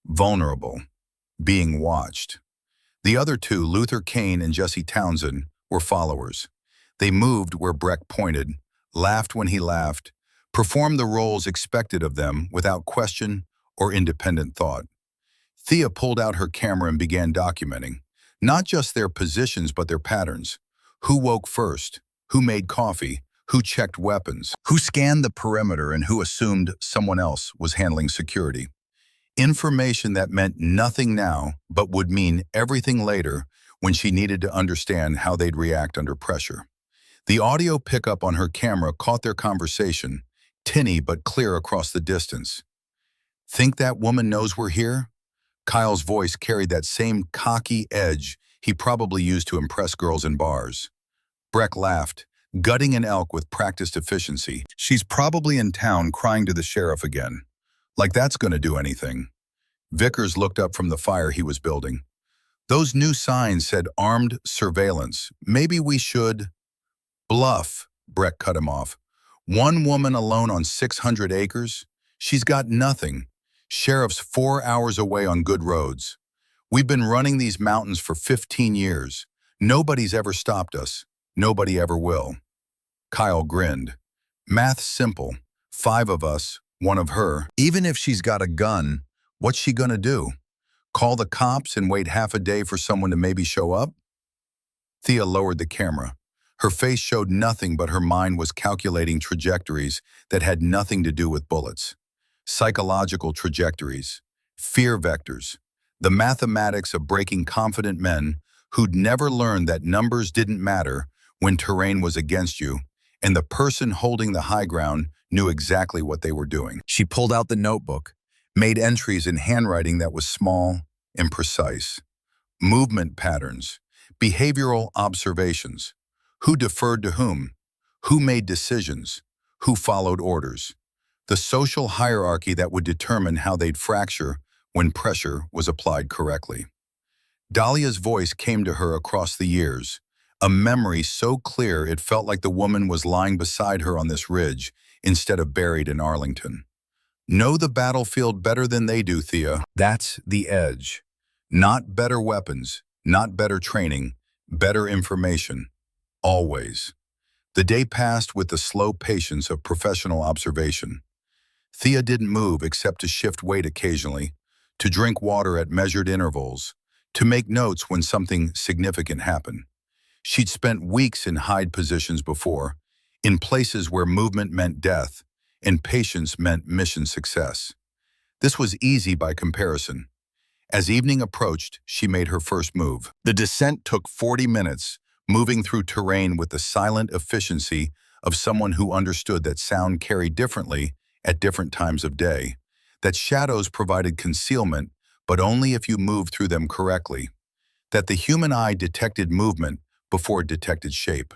vulnerable, being watched. The other two, Luther Kane and Jesse Townsend, were followers. They moved where Breck pointed, laughed when he laughed, performed the roles expected of them without question or independent thought. Thea pulled out her camera and began documenting, not just their positions but their patterns. Who woke first? Who made coffee? Who checked weapons? Who scanned the perimeter and who assumed someone else was handling security? Information that meant nothing now but would mean everything later when she needed to understand how they'd react under pressure. The audio pickup on her camera caught their conversation, tinny but clear across the distance. "Think that woman knows we're here?" Kyle's voice carried that same cocky edge he probably used to impress girls in bars. Breck laughed, gutting an elk with practiced efficiency. "She's probably in town crying to the sheriff again. Like that's gonna do anything." Vickers looked up from the fire he was building. "Those new signs said armed surveillance. Maybe we should—" "Bluff," Breck cut him off. "One woman alone on 600 acres? She's got nothing. Sheriff's 4 hours away on good roads. We've been running these mountains for 15 years. Nobody's ever stopped us. Nobody ever will." Kyle grinned. "Math's simple. 5 of us, 1 of her. Even if she's got a gun, what's she gonna do? Call the cops and wait half a day for someone to maybe show up?" Thea lowered the camera. Her face showed nothing but her mind was calculating trajectories that had nothing to do with bullets. Psychological trajectories, fear vectors, the mathematics of breaking confident men who'd never learned that numbers didn't matter when terrain was against you, and the person holding the high ground knew exactly what they were doing. She pulled out the notebook, made entries in handwriting that was small and precise. Movement patterns, behavioral observations, who deferred to whom, who made decisions, who followed orders. The social hierarchy that would determine how they'd fracture when pressure was applied correctly. Dahlia's voice came to her across the years, a memory so clear it felt like the woman was lying beside her on this ridge instead of buried in Arlington. "Know the battlefield better than they do, Thea. That's the edge. Not better weapons, not better training, better information. Always." The day passed with the slow patience of professional observation. Thea didn't move except to shift weight occasionally, to drink water at measured intervals, to make notes when something significant happened. She'd spent weeks in hide positions before, in places where movement meant death and patience meant mission success. This was easy by comparison. As evening approached, she made her first move. The descent took 40 minutes, moving through terrain with the silent efficiency of someone who understood that sound carried differently at different times of day, that shadows provided concealment, but only if you moved through them correctly, that the human eye detected movement before it detected shape.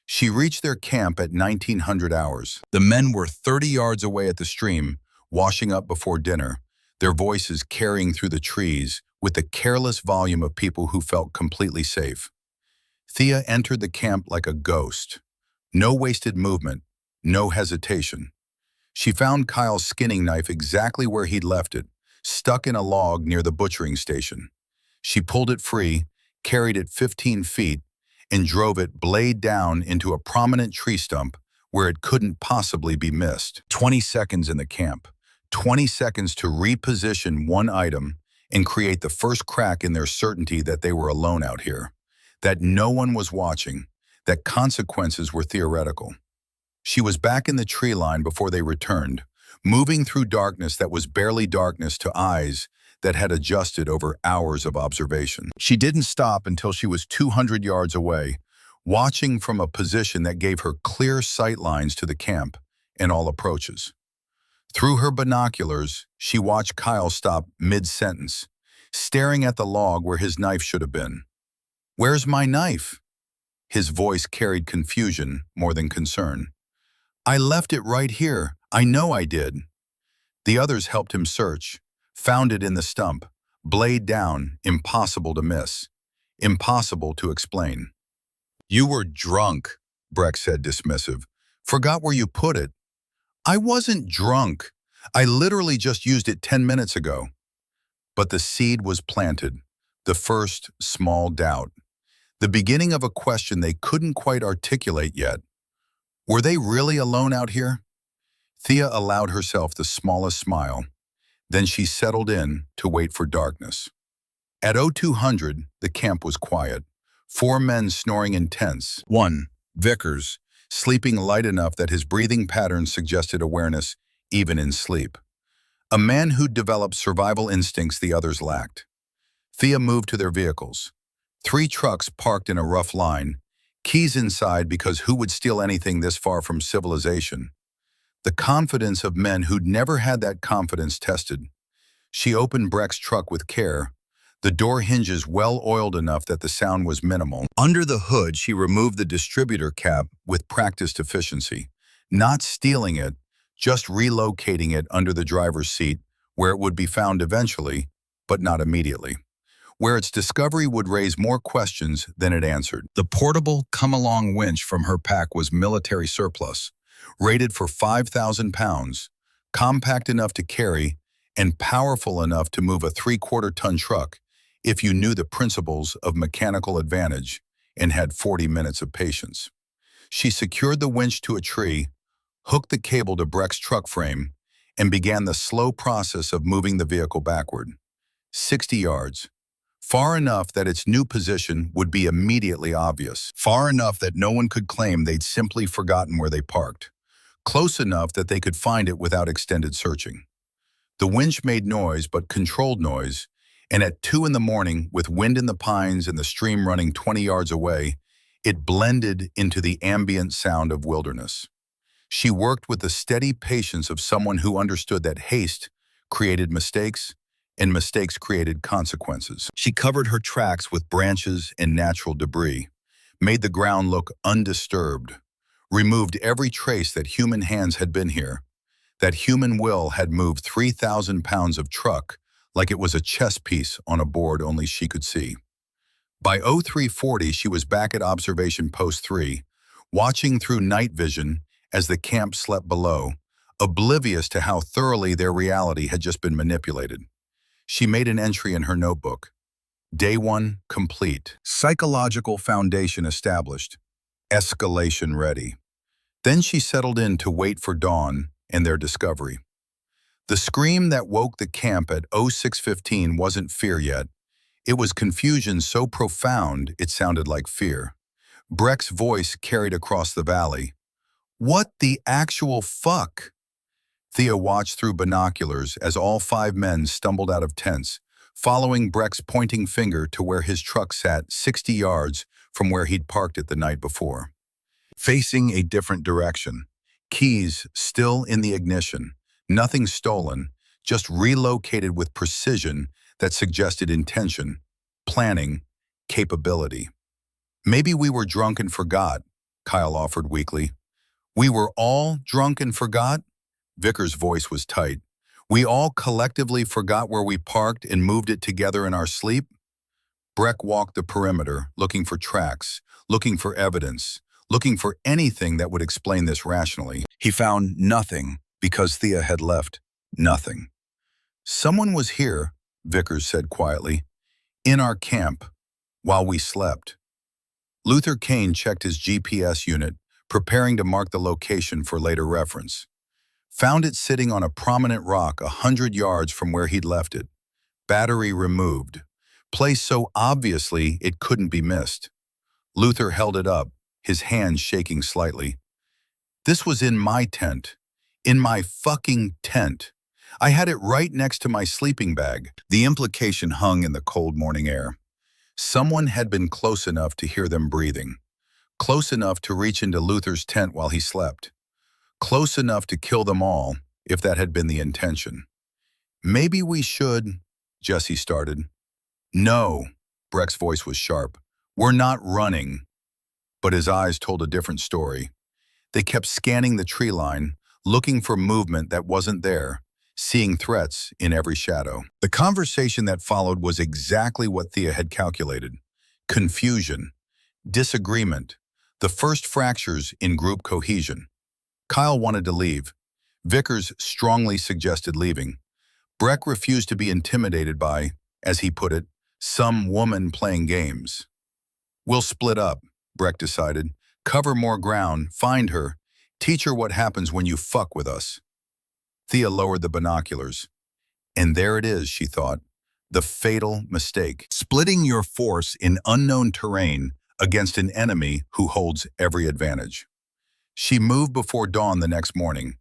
She reached their camp at 1900 hours. The men were 30 yards away at the stream, washing up before dinner, their voices carrying through the trees with the careless volume of people who felt completely safe. Thea entered the camp like a ghost. No wasted movement, no hesitation. She found Kyle's skinning knife exactly where he'd left it, stuck in a log near the butchering station. She pulled it free, carried it 15 feet, and drove it blade down into a prominent tree stump where it couldn't possibly be missed. 20 seconds in the camp, 20 seconds to reposition one item, and create the first crack in their certainty that they were alone out here, that no one was watching, that consequences were theoretical. She was back in the tree line before they returned, moving through darkness that was barely darkness to eyes that had adjusted over hours of observation. She didn't stop until she was 200 yards away, watching from a position that gave her clear sight lines to the camp and all approaches. Through her binoculars, she watched Kyle stop mid-sentence, staring at the log where his knife should have been. "Where's my knife?" His voice carried confusion more than concern. "I left it right here. I know I did." The others helped him search, found it in the stump, blade down, impossible to miss, impossible to explain. "You were drunk," Breck said dismissive. "Forgot where you put it." "I wasn't drunk. I literally just used it 10 minutes ago." But the seed was planted, the first small doubt, the beginning of a question they couldn't quite articulate yet. Were they really alone out here? Thea allowed herself the smallest smile. Then she settled in to wait for darkness. At 0200, the camp was quiet. 4 men snoring in tents. One, Vickers, sleeping light enough that his breathing patterns suggested awareness even in sleep. A man who'd developed survival instincts the others lacked. Thea moved to their vehicles. 3 trucks parked in a rough line, keys inside because who would steal anything this far from civilization? The confidence of men who'd never had that confidence tested. She opened Breck's truck with care, the door hinges well-oiled enough that the sound was minimal. Under the hood, she removed the distributor cap with practiced efficiency, not stealing it, just relocating it under the driver's seat where it would be found eventually, but not immediately, where its discovery would raise more questions than it answered. The portable come-along winch from her pack was military surplus, rated for 5,000 pounds, compact enough to carry, and powerful enough to move a 3/4-ton truck if you knew the principles of mechanical advantage and had 40 minutes of patience. She secured the winch to a tree, hooked the cable to Breck's truck frame, and began the slow process of moving the vehicle backward. 60 yards. Far enough that its new position would be immediately obvious. Far enough that no one could claim they'd simply forgotten where they parked. Close enough that they could find it without extended searching. The winch made noise, but controlled noise, and at 2 in the morning, with wind in the pines and the stream running 20 yards away, it blended into the ambient sound of wilderness. She worked with the steady patience of someone who understood that haste created mistakes, and mistakes created consequences. She covered her tracks with branches and natural debris, made the ground look undisturbed, removed every trace that human hands had been here, that human will had moved 3,000 pounds of truck like it was a chess piece on a board only she could see. By 0340, she was back at Observation Post 3, watching through night vision as the camp slept below, oblivious to how thoroughly their reality had just been manipulated. She made an entry in her notebook. Day 1 complete. Psychological foundation established. Escalation ready. Then she settled in to wait for dawn and their discovery. The scream that woke the camp at 0615 wasn't fear yet. It was confusion so profound it sounded like fear. Breck's voice carried across the valley. "What the actual fuck?" Thea watched through binoculars as all 5 men stumbled out of tents, following Breck's pointing finger to where his truck sat 60 yards from where he'd parked it the night before. Facing a different direction, keys still in the ignition, nothing stolen, just relocated with precision that suggested intention, planning, capability. "Maybe we were drunk and forgot," Kyle offered weakly. "We were all drunk and forgot?" Vickers' voice was tight. "We all collectively forgot where we parked and moved it together in our sleep?" Breck walked the perimeter, looking for tracks, looking for evidence, looking for anything that would explain this rationally. He found nothing because Thea had left nothing. "Someone was here," Vickers said quietly, "in our camp, while we slept." Luther Kane checked his GPS unit, preparing to mark the location for later reference. Found it sitting on a prominent rock 100 yards from where he'd left it. battery removed, placed so obviously it couldn't be missed. Luther held it up, his hands shaking slightly. This was in my tent. In my fucking tent. I had it right next to my sleeping bag. The implication hung in the cold morning air. Someone had been close enough to hear them breathing. Close enough to reach into Luther's tent while he slept. Close enough to kill them all, if that had been the intention. Maybe we should, Jesse started. No, Breck's voice was sharp. We're not running. But his eyes told a different story. They kept scanning the tree line, looking for movement that wasn't there, seeing threats in every shadow. The conversation that followed was exactly what Thea had calculated. Confusion, disagreement, the first fractures in group cohesion. Kyle wanted to leave. Vickers strongly suggested leaving. Breck refused to be intimidated by, as he put it, some woman playing games. We'll split up, Breck decided. Cover more ground, find her, teach her what happens when you fuck with us. Thea lowered the binoculars. And there it is, she thought, the fatal mistake. Splitting your force in unknown terrain against an enemy who holds every advantage. She moved before dawn the next morning.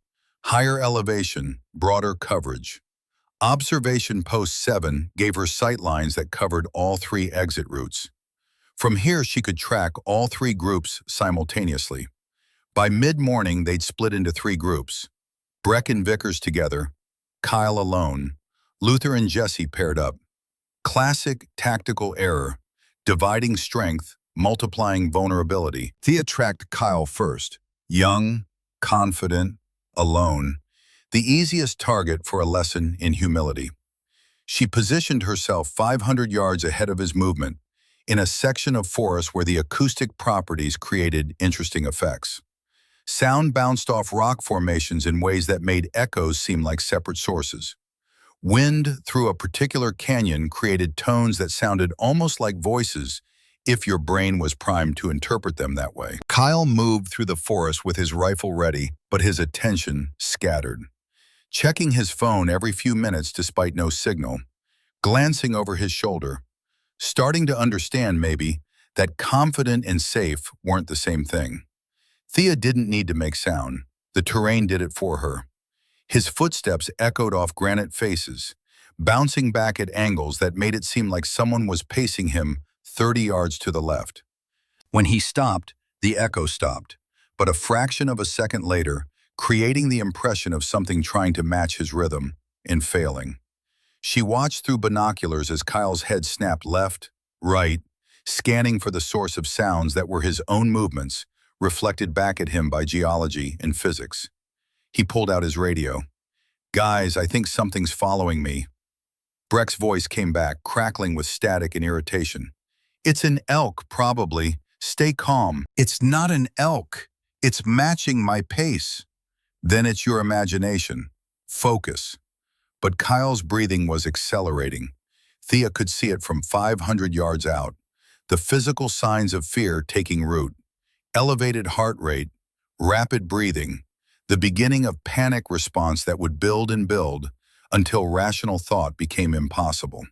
Higher elevation, broader coverage. Observation Post 7 gave her sight lines that covered all 3 exit routes. From here, she could track all 3 groups simultaneously. By mid-morning, they'd split into 3 groups. Breck and Vickers together, Kyle alone, Luther and Jesse paired up. Classic tactical error, dividing strength, multiplying vulnerability. Thea tracked Kyle first, young, confident, alone, the easiest target for a lesson in humility. She positioned herself 500 yards ahead of his movement, in a section of forest where the acoustic properties created interesting effects. Sound bounced off rock formations in ways that made echoes seem like separate sources. Wind through a particular canyon created tones that sounded almost like voices if your brain was primed to interpret them that way. Kyle moved through the forest with his rifle ready, but his attention scattered. Checking his phone every few minutes despite no signal, glancing over his shoulder, starting to understand, maybe, that confident and safe weren't the same thing. Thea didn't need to make sound. The terrain did it for her. His footsteps echoed off granite faces, bouncing back at angles that made it seem like someone was pacing him 30 yards to the left. When he stopped, the echo stopped, but a fraction of a second later, creating the impression of something trying to match his rhythm and failing. She watched through binoculars as Kyle's head snapped left, right, scanning for the source of sounds that were his own movements, reflected back at him by geology and physics. He pulled out his radio. "Guys, I think something's following me." Breck's voice came back, crackling with static and irritation. "It's an elk, probably. Stay calm." "It's not an elk. It's matching my pace." "Then it's your imagination. Focus." But Kyle's breathing was accelerating. Thea could see it from 500 yards out. The physical signs of fear taking root. Elevated heart rate, rapid breathing, the beginning of panic response that would build and build until rational thought became impossible.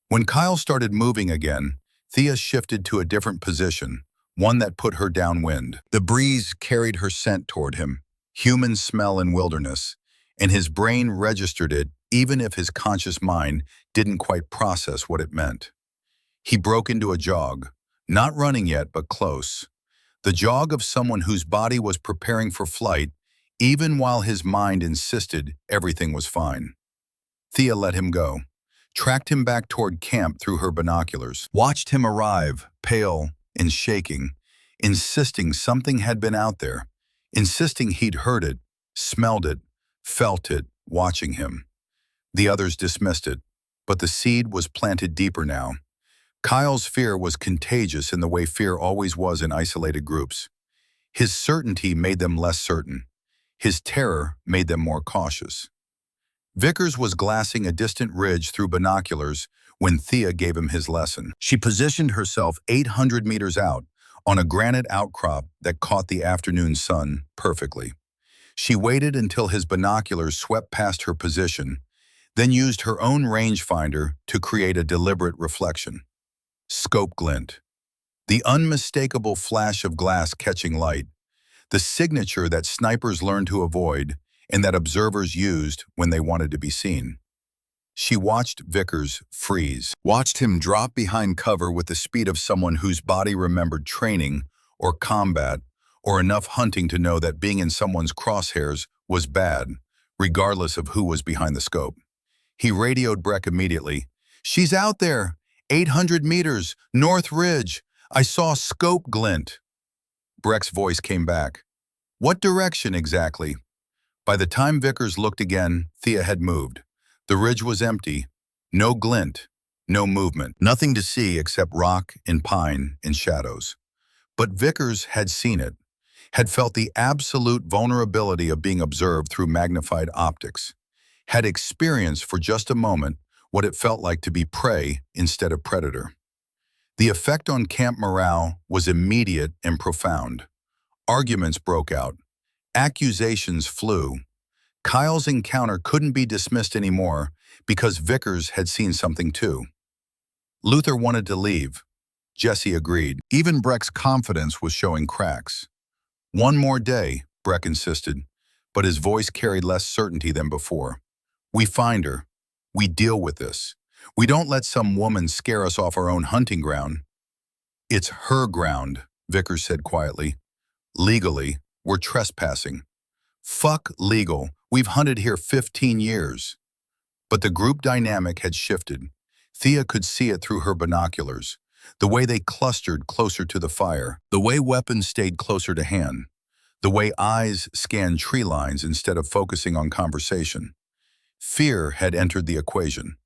When Kyle started moving again, Thea shifted to a different position, one that put her downwind. The breeze carried her scent toward him, human smell in wilderness, and his brain registered it even if his conscious mind didn't quite process what it meant. He broke into a jog, not running yet, but close. The jog of someone whose body was preparing for flight, even while his mind insisted everything was fine. Thea let him go, tracked him back toward camp through her binoculars, watched him arrive, pale and shaking, insisting something had been out there, insisting he'd heard it, smelled it, felt it, watching him. The others dismissed it, but the seed was planted deeper now. Kyle's fear was contagious in the way fear always was in isolated groups. His certainty made them less certain. His terror made them more cautious. Vickers was glassing a distant ridge through binoculars when Thea gave him his lesson. She positioned herself 800 meters out on a granite outcrop that caught the afternoon sun perfectly. She waited until his binoculars swept past her position, then used her own rangefinder to create a deliberate reflection. Scope glint. The unmistakable flash of glass catching light, the signature that snipers learned to avoid and that observers used when they wanted to be seen. She watched Vickers freeze, watched him drop behind cover with the speed of someone whose body remembered training or combat or enough hunting to know that being in someone's crosshairs was bad, regardless of who was behind the scope. He radioed Breck immediately. "She's out there! 800 meters, North Ridge! I saw scope glint!" Breck's voice came back. "What direction exactly?" By the time Vickers looked again, Thea had moved. The ridge was empty. No glint, no movement. Nothing to see except rock and pine and shadows. But Vickers had seen it, had felt the absolute vulnerability of being observed through magnified optics, had experienced for just a moment what it felt like to be prey instead of predator. The effect on camp morale was immediate and profound. Arguments broke out. Accusations flew. Kyle's encounter couldn't be dismissed anymore because Vickers had seen something too. Luther wanted to leave. Jesse agreed. Even Breck's confidence was showing cracks. "One more day," Breck insisted, but his voice carried less certainty than before. "We find her. We deal with this. We don't let some woman scare us off our own hunting ground." "It's her ground," Vickers said quietly. "Legally, we're trespassing." "Fuck legal. We've hunted here 15 years. But the group dynamic had shifted. Thea could see it through her binoculars. The way they clustered closer to the fire. The way weapons stayed closer to hand. The way eyes scanned tree lines instead of focusing on conversation. Fear had entered the equation.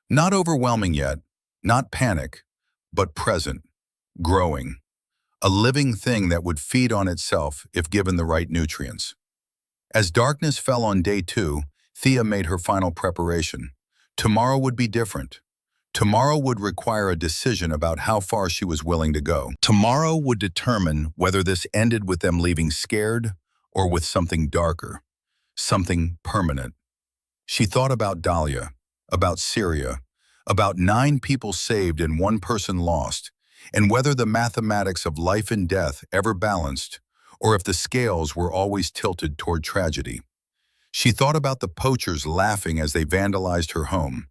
Not overwhelming yet, not panic, but present, growing. A living thing that would feed on itself if given the right nutrients. As darkness fell on day 2, Thea made her final preparation. Tomorrow would be different. Tomorrow would require a decision about how far she was willing to go. Tomorrow would determine whether this ended with them leaving scared or with something darker, something permanent. She thought about Dahlia, about Syria, about 9 people saved and 1 person lost, and whether the mathematics of life and death ever balanced, or if the scales were always tilted toward tragedy. She thought about the poachers laughing as they vandalized her home,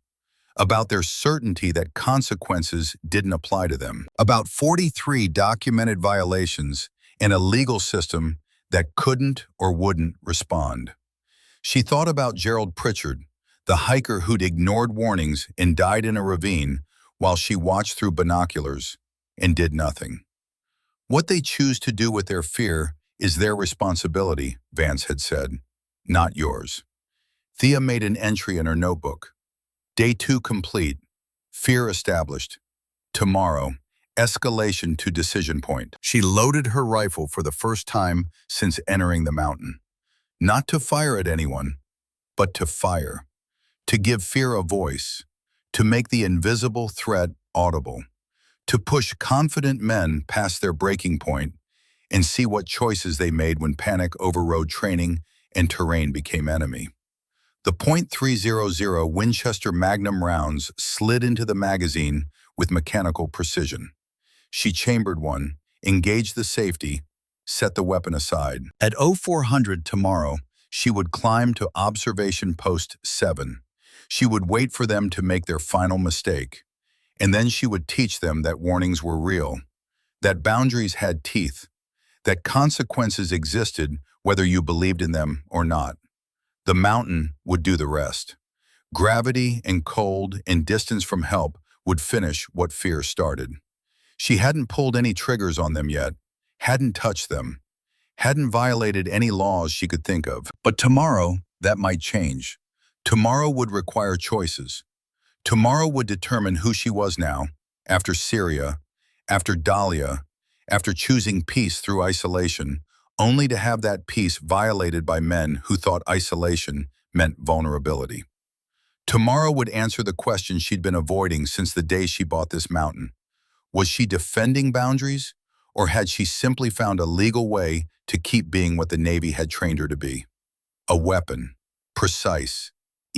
about their certainty that consequences didn't apply to them, about 43 documented violations and a legal system that couldn't or wouldn't respond. She thought about Gerald Pritchard, the hiker who'd ignored warnings and died in a ravine while she watched through binoculars and did nothing. "What they choose to do with their fear is their responsibility," Vance had said, "not yours." Thea made an entry in her notebook. Day 2 complete. Fear established. Tomorrow, escalation to decision point. She loaded her rifle for the first time since entering the mountain. Not to fire at anyone, but to fire. To give fear a voice. To make the invisible threat audible. To push confident men past their breaking point and see what choices they made when panic overrode training and terrain became enemy. The .300 Winchester Magnum rounds slid into the magazine with mechanical precision. She chambered one, engaged the safety, set the weapon aside. At 0400 tomorrow, she would climb to observation post 7. She would wait for them to make their final mistake. And then she would teach them that warnings were real, that boundaries had teeth, that consequences existed whether you believed in them or not. The mountain would do the rest. Gravity and cold and distance from help would finish what fear started. She hadn't pulled any triggers on them yet, hadn't touched them, hadn't violated any laws she could think of. But tomorrow, that might change. Tomorrow would require choices. Tomorrow would determine who she was now, after Syria, after Dahlia, after choosing peace through isolation, only to have that peace violated by men who thought isolation meant vulnerability. Tomorrow would answer the question she'd been avoiding since the day she bought this mountain. Was she defending boundaries, or had she simply found a legal way to keep being what the Navy had trained her to be? A weapon, precise,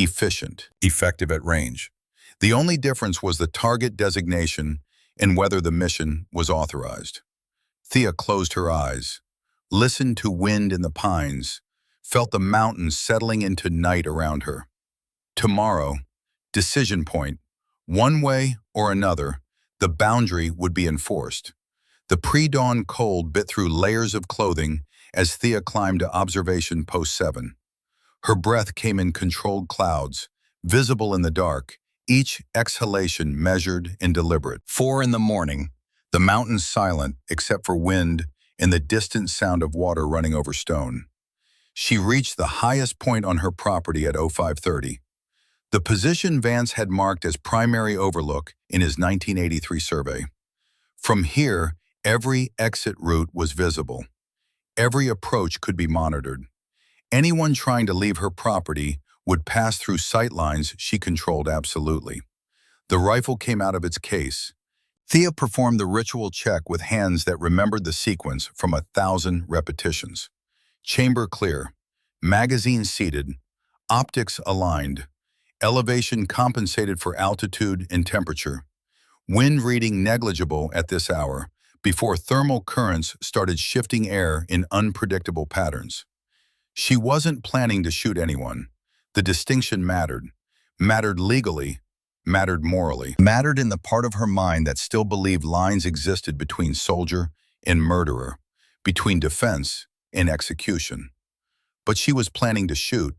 efficient, effective at range. The only difference was the target designation and whether the mission was authorized. Thea closed her eyes, listened to wind in the pines, felt the mountains settling into night around her. Tomorrow, decision point, one way or another, the boundary would be enforced. The pre-dawn cold bit through layers of clothing as Thea climbed to observation post 7. Her breath came in controlled clouds, visible in the dark, each exhalation measured and deliberate. 4 in the morning, the mountains silent except for wind and the distant sound of water running over stone. She reached the highest point on her property at 0530. The position Vance had marked as primary overlook in his 1983 survey. From here, every exit route was visible. Every approach could be monitored. Anyone trying to leave her property would pass through sight lines she controlled absolutely. The rifle came out of its case. Thea performed the ritual check with hands that remembered the sequence from 1,000 repetitions. Chamber clear, magazine seated, optics aligned, elevation compensated for altitude and temperature, wind reading negligible at this hour before thermal currents started shifting air in unpredictable patterns. She wasn't planning to shoot anyone. The distinction mattered legally, mattered morally, mattered in the part of her mind that still believed lines existed between soldier and murderer, between defense and execution. But she was planning to shoot,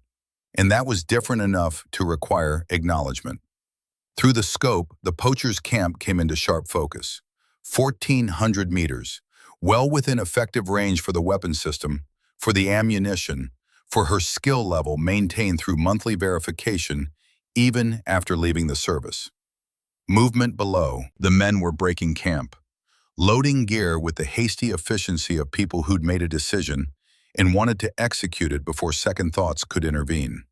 and that was different enough to require acknowledgement. Through the scope, the Poachers' camp came into sharp focus. 1,400 meters, well within effective range for the weapon system, for the ammunition, for her skill level maintained through monthly verification, even after leaving the service. Movement below, the men were breaking camp, loading gear with the hasty efficiency of people who'd made a decision and wanted to execute it before second thoughts could intervene.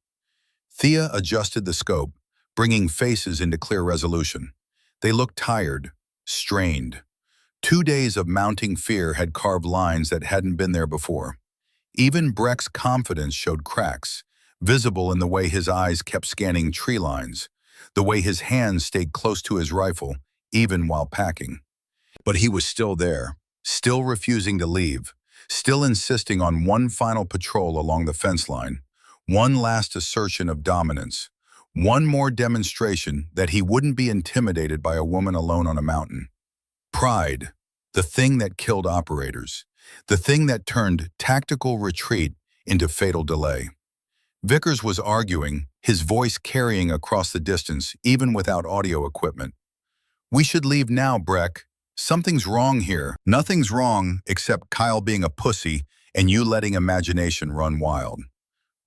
Thea adjusted the scope, bringing faces into clear resolution. They looked tired, strained. 2 days of mounting fear had carved lines that hadn't been there before. Even Breck's confidence showed cracks, visible in the way his eyes kept scanning tree lines, the way his hands stayed close to his rifle, even while packing. But he was still there, still refusing to leave, still insisting on one final patrol along the fence line, one last assertion of dominance, one more demonstration that he wouldn't be intimidated by a woman alone on a mountain. Pride, the thing that killed operators, the thing that turned tactical retreat into fatal delay. Vickers was arguing, his voice carrying across the distance even without audio equipment. "We should leave now, Breck. Something's wrong here." "Nothing's wrong except Kyle being a pussy and you letting imagination run wild."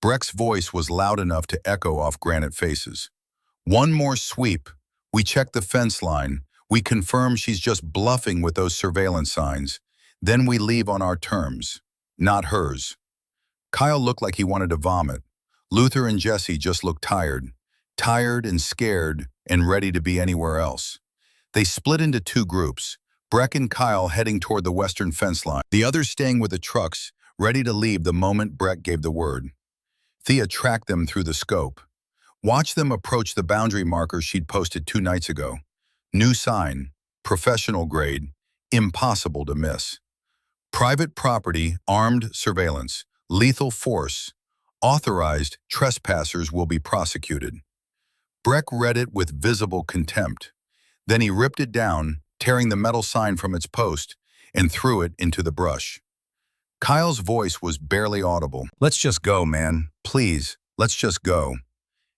Breck's voice was loud enough to echo off granite faces. "One more sweep. We check the fence line. We confirm she's just bluffing with those surveillance signs. Then we leave on our terms, not hers." Kyle looked like he wanted to vomit. Luther and Jesse just looked tired and scared and ready to be anywhere else. They split into 2 groups, Breck and Kyle heading toward the western fence line, the others staying with the trucks, ready to leave the moment Breck gave the word. Thea tracked them through the scope. Watch them approach the boundary marker she'd posted 2 nights ago. New sign, professional grade, impossible to miss. Private property, armed surveillance, lethal force, authorized trespassers will be prosecuted. Breck read it with visible contempt. Then he ripped it down, tearing the metal sign from its post, and threw it into the brush. Kyle's voice was barely audible. "Let's just go, man. Please, let's just go.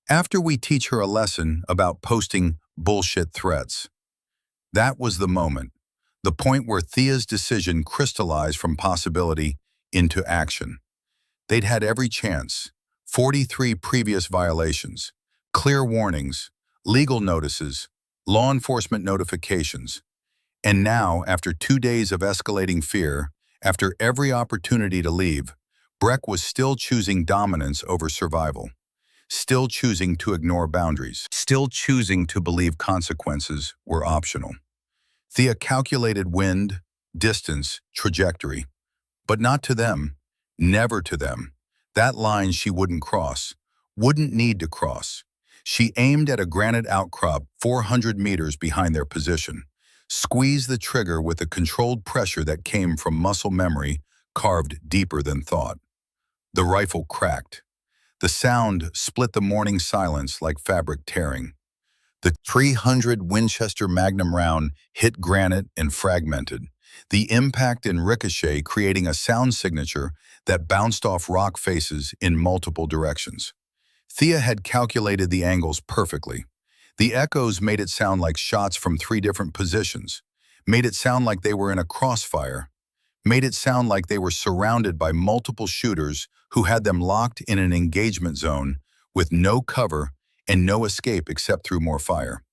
After we teach her a lesson about posting bullshit threats." That was the moment, the point where Thea's decision crystallized from possibility into action. They'd had every chance, 43 previous violations, clear warnings, legal notices, law enforcement notifications. And now, after 2 days of escalating fear, after every opportunity to leave, Breck was still choosing dominance over survival, still choosing to ignore boundaries, still choosing to believe consequences were optional. Thea calculated wind, distance, trajectory, but not to them, never to them. That line she wouldn't cross. Wouldn't need to cross. She aimed at a granite outcrop 400 meters behind their position, squeezed the trigger with a controlled pressure that came from muscle memory carved deeper than thought. The rifle cracked. The sound split the morning silence like fabric tearing. The 300 Winchester Magnum round hit granite and fragmented, the impact and ricochet creating a sound signature that bounced off rock faces in multiple directions. Thea had calculated the angles perfectly. The echoes made it sound like shots from 3 different positions, made it sound like they were in a crossfire, made it sound like they were surrounded by multiple shooters who had them locked in an engagement zone with no cover and no escape except through more fire.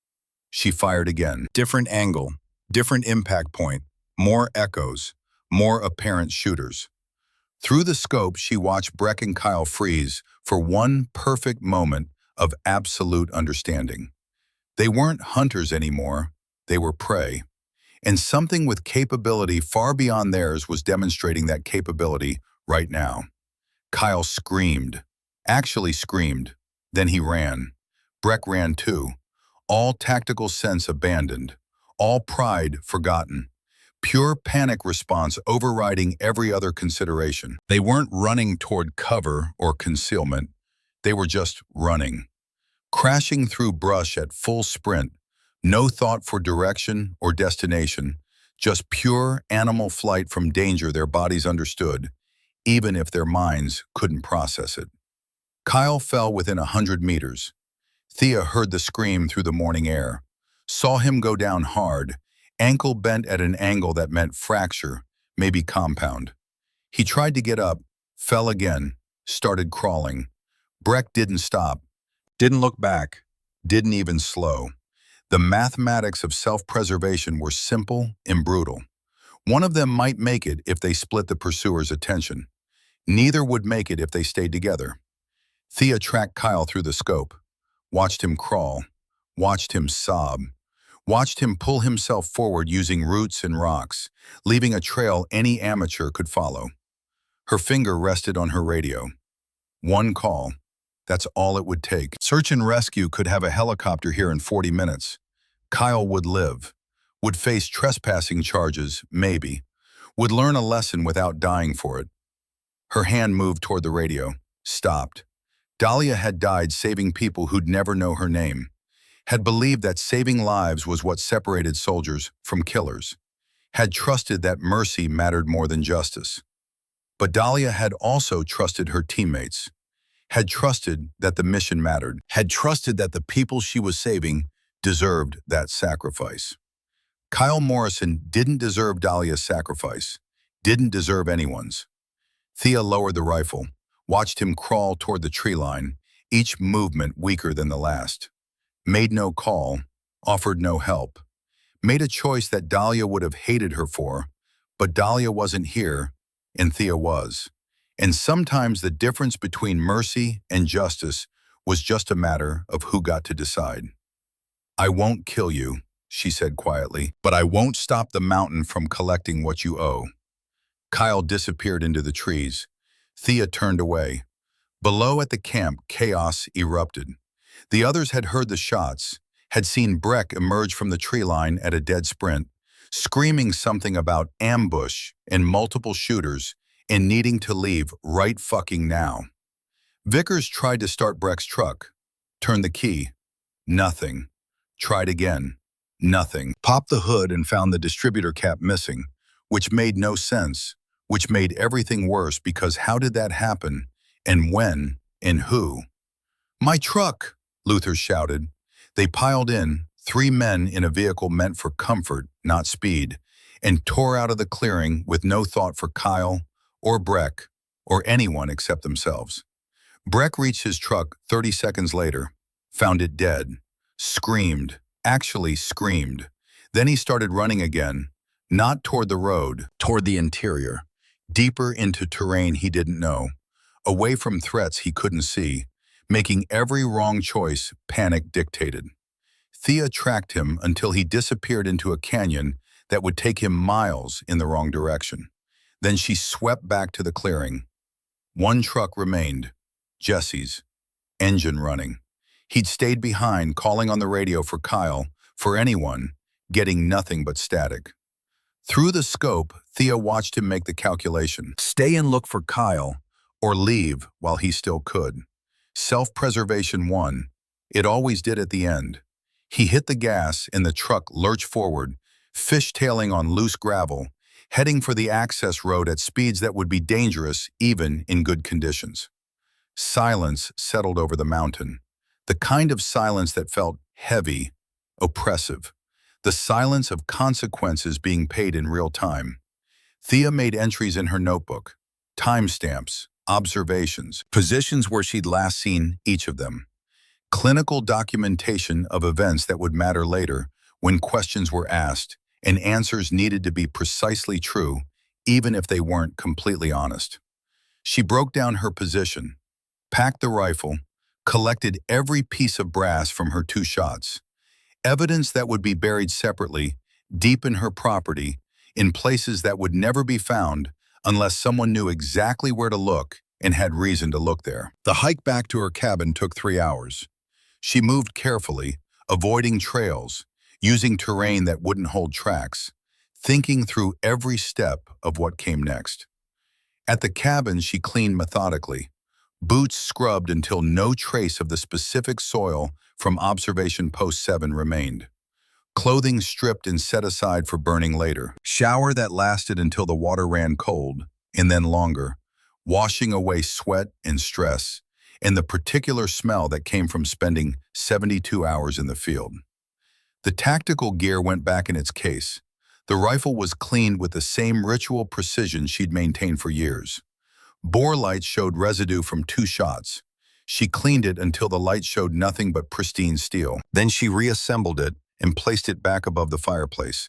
She fired again. Different angle, different impact point, more echoes, more apparent shooters. Through the scope, she watched Breck and Kyle freeze for one perfect moment of absolute understanding. They weren't hunters anymore, they were prey. And something with capability far beyond theirs was demonstrating that capability right now. Kyle screamed, actually screamed. Then he ran. Breck ran too, all tactical sense abandoned, all pride forgotten. Pure panic response overriding every other consideration. They weren't running toward cover or concealment. They were just running. Crashing through brush at full sprint, no thought for direction or destination, just pure animal flight from danger their bodies understood, even if their minds couldn't process it. Kyle fell within 100 meters. Thea heard the scream through the morning air, saw him go down hard, ankle bent at an angle that meant fracture, maybe compound. He tried to get up, fell again, started crawling. Breck didn't stop, didn't look back, didn't even slow. The mathematics of self-preservation were simple and brutal. One of them might make it if they split the pursuer's attention. Neither would make it if they stayed together. Thea tracked Kyle through the scope, watched him crawl, watched him sob, watched him pull himself forward using roots and rocks, leaving a trail any amateur could follow. Her finger rested on her radio. One call. That's all it would take. Search and rescue could have a helicopter here in 40 minutes. Kyle would live, would face trespassing charges, maybe, would learn a lesson without dying for it. Her hand moved toward the radio, stopped. Dahlia had died saving people who'd never know her name, had believed that saving lives was what separated soldiers from killers, had trusted that mercy mattered more than justice. But Dahlia had also trusted her teammates, had trusted that the mission mattered, had trusted that the people she was saving deserved that sacrifice. Kyle Morrison didn't deserve Dahlia's sacrifice, didn't deserve anyone's. Thea lowered the rifle, watched him crawl toward the tree line, each movement weaker than the last. Made no call, offered no help. Made a choice that Dahlia would have hated her for, but Dahlia wasn't here, and Thea was. And sometimes the difference between mercy and justice was just a matter of who got to decide. "I won't kill you," she said quietly, "but I won't stop the mountain from collecting what you owe." Kyle disappeared into the trees. Thea turned away. Below at the camp, chaos erupted. The others had heard the shots, had seen Breck emerge from the tree line at a dead sprint, screaming something about ambush and multiple shooters and needing to leave right fucking now. Vickers tried to start Breck's truck. Turned the key. Nothing. Tried again. Nothing. Popped the hood and found the distributor cap missing, which made no sense, which made everything worse because how did that happen? And when? And who? "My truck!" Luther shouted. They piled in, 3 men in a vehicle meant for comfort, not speed, and tore out of the clearing with no thought for Kyle, or Breck, or anyone except themselves. Breck reached his truck 30 seconds later, found it dead, screamed, actually screamed. Then he started running again, not toward the road, toward the interior, deeper into terrain he didn't know, away from threats he couldn't see, making every wrong choice panic dictated. Thea tracked him until he disappeared into a canyon that would take him miles in the wrong direction. Then she swept back to the clearing. One truck remained, Jesse's, engine running. He'd stayed behind, calling on the radio for Kyle, for anyone, getting nothing but static. Through the scope, Thea watched him make the calculation. Stay and look for Kyle, or leave while he still could. Self-preservation won. It always did at the end. He hit the gas and the truck lurched forward, fishtailing on loose gravel, heading for the access road at speeds that would be dangerous even in good conditions. Silence settled over the mountain, the kind of silence that felt heavy, oppressive, the silence of consequences being paid in real time. Thea made entries in her notebook, timestamps, observations, positions where she'd last seen each of them, clinical documentation of events that would matter later when questions were asked and answers needed to be precisely true, even if they weren't completely honest. She broke down her position, packed the rifle, collected every piece of brass from her 2 shots, evidence that would be buried separately, deep in her property, in places that would never be found unless someone knew exactly where to look and had reason to look there. The hike back to her cabin took 3 hours. She moved carefully, avoiding trails, using terrain that wouldn't hold tracks, thinking through every step of what came next. At the cabin, she cleaned methodically, boots scrubbed until no trace of the specific soil from observation post 7 remained. Clothing stripped and set aside for burning later. Shower that lasted until the water ran cold, and then longer, washing away sweat and stress, and the particular smell that came from spending 72 hours in the field. The tactical gear went back in its case. The rifle was cleaned with the same ritual precision she'd maintained for years. Bore lights showed residue from 2 shots. She cleaned it until the light showed nothing but pristine steel. Then she reassembled it and placed it back above the fireplace,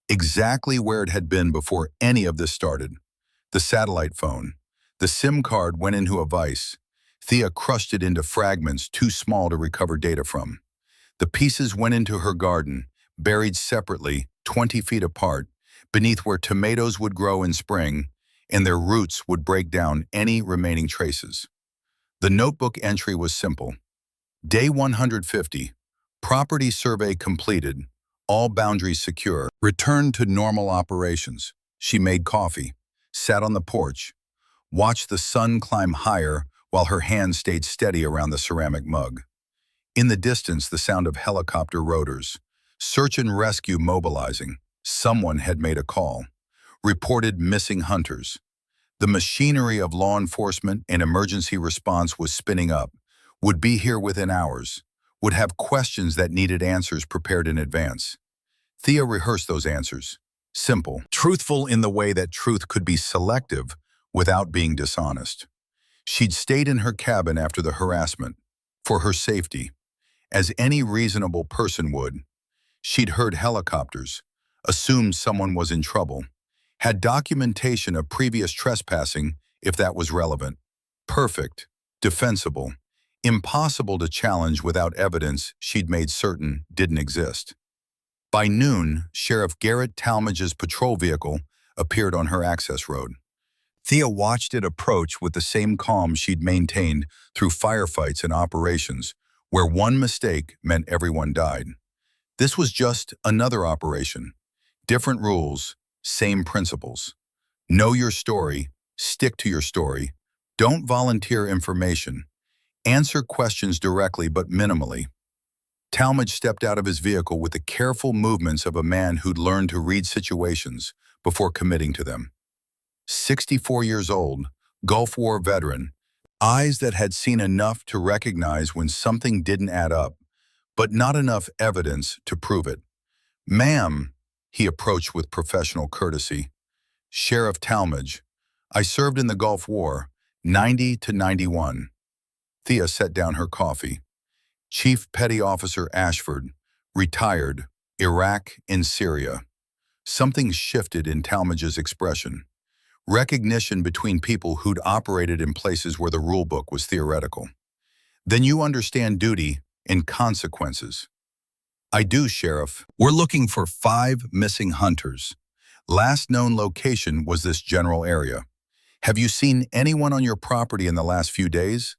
exactly where it had been before any of this started. The satellite phone. The SIM card went into a vise. Thea crushed it into fragments too small to recover data from. The pieces went into her garden, buried separately, 20 feet apart, beneath where tomatoes would grow in spring, and their roots would break down any remaining traces. The notebook entry was simple. Day 150, property survey completed, all boundaries secure, returned to normal operations. She made coffee, sat on the porch, watched the sun climb higher while her hand stayed steady around the ceramic mug. In the distance, the sound of helicopter rotors, search and rescue mobilizing. Someone had made a call, reported missing hunters. The machinery of law enforcement and emergency response was spinning up, would be here within hours, would have questions that needed answers prepared in advance. Thea rehearsed those answers. Simple, truthful in the way that truth could be selective without being dishonest. She'd stayed in her cabin after the harassment, for her safety, as any reasonable person would. She'd heard helicopters, assumed someone was in trouble, had documentation of previous trespassing if that was relevant. Perfect, defensible, impossible to challenge without evidence she'd made certain didn't exist. By noon, Sheriff Garrett Talmadge's patrol vehicle appeared on her access road. Thea watched it approach with the same calm she'd maintained through firefights and operations, where one mistake meant everyone died. This was just another operation. Different rules, same principles. Know your story, stick to your story, don't volunteer information, answer questions directly but minimally. Talmadge stepped out of his vehicle with the careful movements of a man who'd learned to read situations before committing to them. 64 years old, Gulf War veteran, eyes that had seen enough to recognize when something didn't add up, but not enough evidence to prove it. "Ma'am," he approached with professional courtesy. "Sheriff Talmadge. I served in the Gulf War, 90 to 91. Thea set down her coffee. Chief Petty Officer Ashford, retired, Iraq and Syria. Something shifted in Talmadge's expression. Recognition between people who'd operated in places where the rulebook was theoretical. "Then you understand duty and consequences." "I do, Sheriff. We're looking for 5 missing hunters. Last known location was this general area. Have you seen anyone on your property in the last few days?"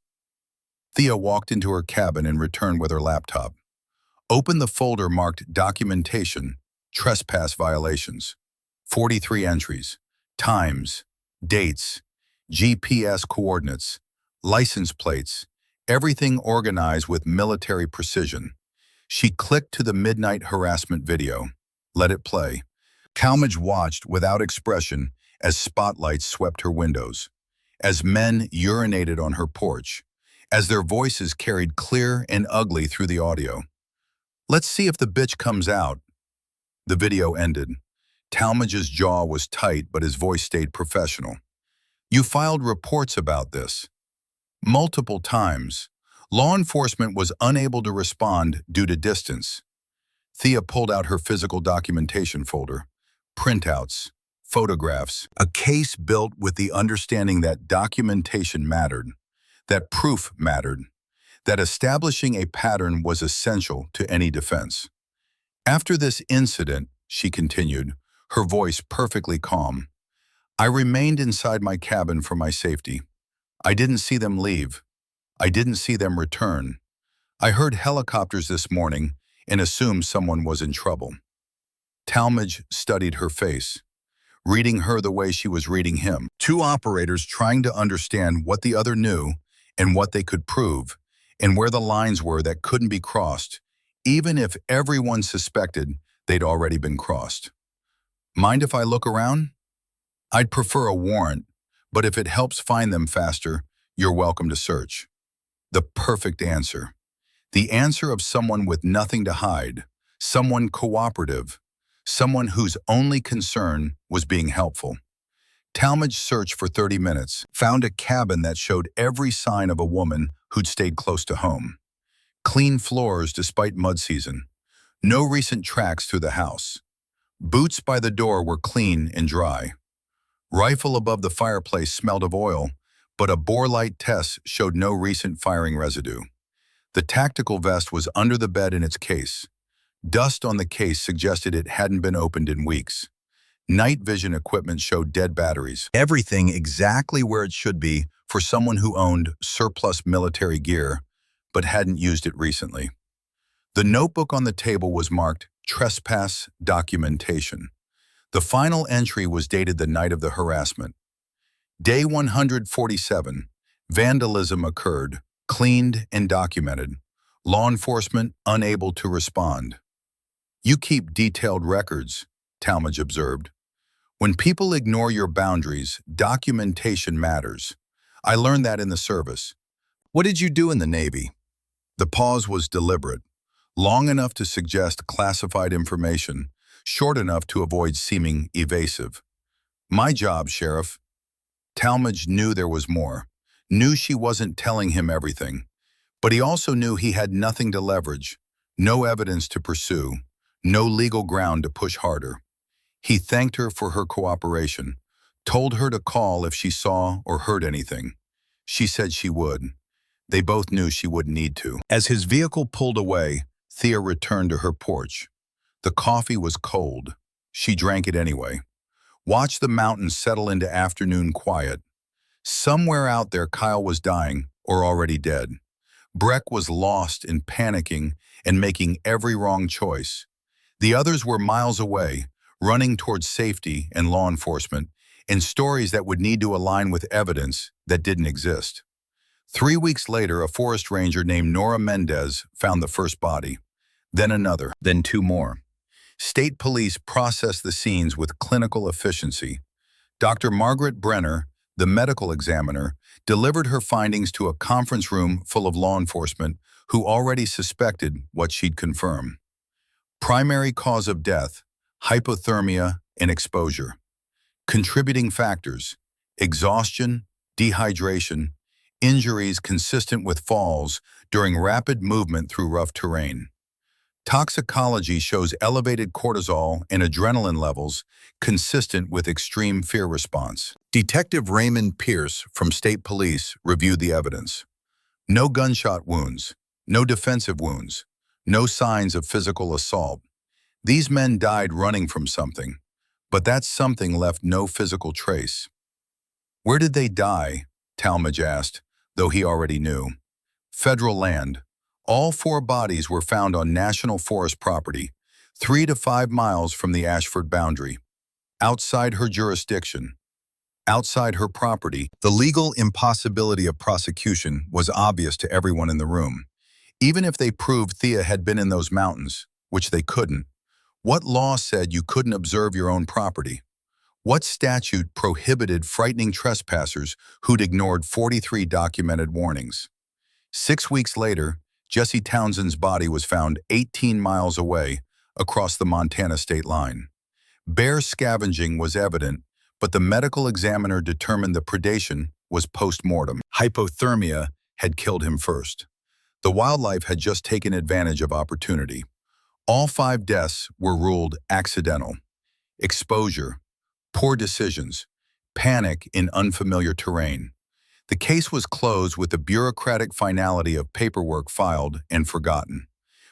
Thea walked into her cabin and returned with her laptop. Open the folder marked Documentation, Trespass Violations. 43 entries, times, dates, GPS coordinates, license plates, everything organized with military precision. She clicked to the midnight harassment video. Let it play. Talmadge watched without expression as spotlights swept her windows, as men urinated on her porch, as their voices carried clear and ugly through the audio. Let's see if the bitch comes out. The video ended. Talmadge's jaw was tight, but his voice stayed professional. You filed reports about this. Multiple times. Law enforcement was unable to respond due to distance. Thea pulled out her physical documentation folder. Printouts, photographs, a case built with the understanding that documentation mattered, that proof mattered, that establishing a pattern was essential to any defense. After this incident, she continued, her voice perfectly calm, I remained inside my cabin for my safety. I didn't see them leave. I didn't see them return. I heard helicopters this morning and assumed someone was in trouble. Talmadge studied her face, reading her the way she was reading him. Two operators trying to understand what the other knew and what they could prove, and where the lines were that couldn't be crossed, even if everyone suspected they'd already been crossed. Mind if I look around? I'd prefer a warrant, but if it helps find them faster, you're welcome to search. The perfect answer. The answer of someone with nothing to hide, someone cooperative, someone whose only concern was being helpful. Talmadge searched for 30 minutes, found a cabin that showed every sign of a woman who'd stayed close to home. Clean floors despite mud season. No recent tracks through the house. Boots by the door were clean and dry. Rifle above the fireplace smelled of oil, but a bore light test showed no recent firing residue. The tactical vest was under the bed in its case. Dust on the case suggested it hadn't been opened in weeks. Night vision equipment showed dead batteries. Everything exactly where it should be for someone who owned surplus military gear, but hadn't used it recently. The notebook on the table was marked Trespass Documentation. The final entry was dated the night of the harassment. Day 147, vandalism occurred, cleaned and documented. Law enforcement unable to respond. You keep detailed records, Talmadge observed. When people ignore your boundaries, documentation matters. I learned that in the service. What did you do in the Navy? The pause was deliberate, long enough to suggest classified information, short enough to avoid seeming evasive. My job, Sheriff. Talmadge knew there was more, knew she wasn't telling him everything, but he also knew he had nothing to leverage, no evidence to pursue, no legal ground to push harder. He thanked her for her cooperation, told her to call if she saw or heard anything. She said she would. They both knew she wouldn't need to. As his vehicle pulled away, Thea returned to her porch. The coffee was cold. She drank it anyway. Watched the mountains settle into afternoon quiet. Somewhere out there, Kyle was dying or already dead. Breck was lost in panicking and making every wrong choice. The others were miles away, running towards safety and law enforcement, in stories that would need to align with evidence that didn't exist. 3 weeks later, a forest ranger named Nora Mendez found the first body, then another, then 2 more. State police processed the scenes with clinical efficiency. Dr. Margaret Brenner, the medical examiner, delivered her findings to a conference room full of law enforcement who already suspected what she'd confirm. Primary cause of death, hypothermia and exposure. Contributing factors, exhaustion, dehydration, injuries consistent with falls during rapid movement through rough terrain. Toxicology shows elevated cortisol and adrenaline levels consistent with extreme fear response. Detective Raymond Pierce from State Police reviewed the evidence. No gunshot wounds, no defensive wounds, no signs of physical assault. These men died running from something, but that something left no physical trace. Where did they die? Talmadge asked, though he already knew. Federal land. All 4 bodies were found on national forest property, 3 to 5 miles from the Ashford boundary. Outside her jurisdiction, outside her property, the legal impossibility of prosecution was obvious to everyone in the room. Even if they proved Thea had been in those mountains, which they couldn't, what law said you couldn't observe your own property? What statute prohibited frightening trespassers who'd ignored 43 documented warnings? 6 weeks later, Jesse Townsend's body was found 18 miles away across the Montana state line. Bear scavenging was evident, but the medical examiner determined the predation was post-mortem. Hypothermia had killed him first. The wildlife had just taken advantage of opportunity. All 5 deaths were ruled accidental. Exposure, poor decisions, panic in unfamiliar terrain. The case was closed with the bureaucratic finality of paperwork filed and forgotten.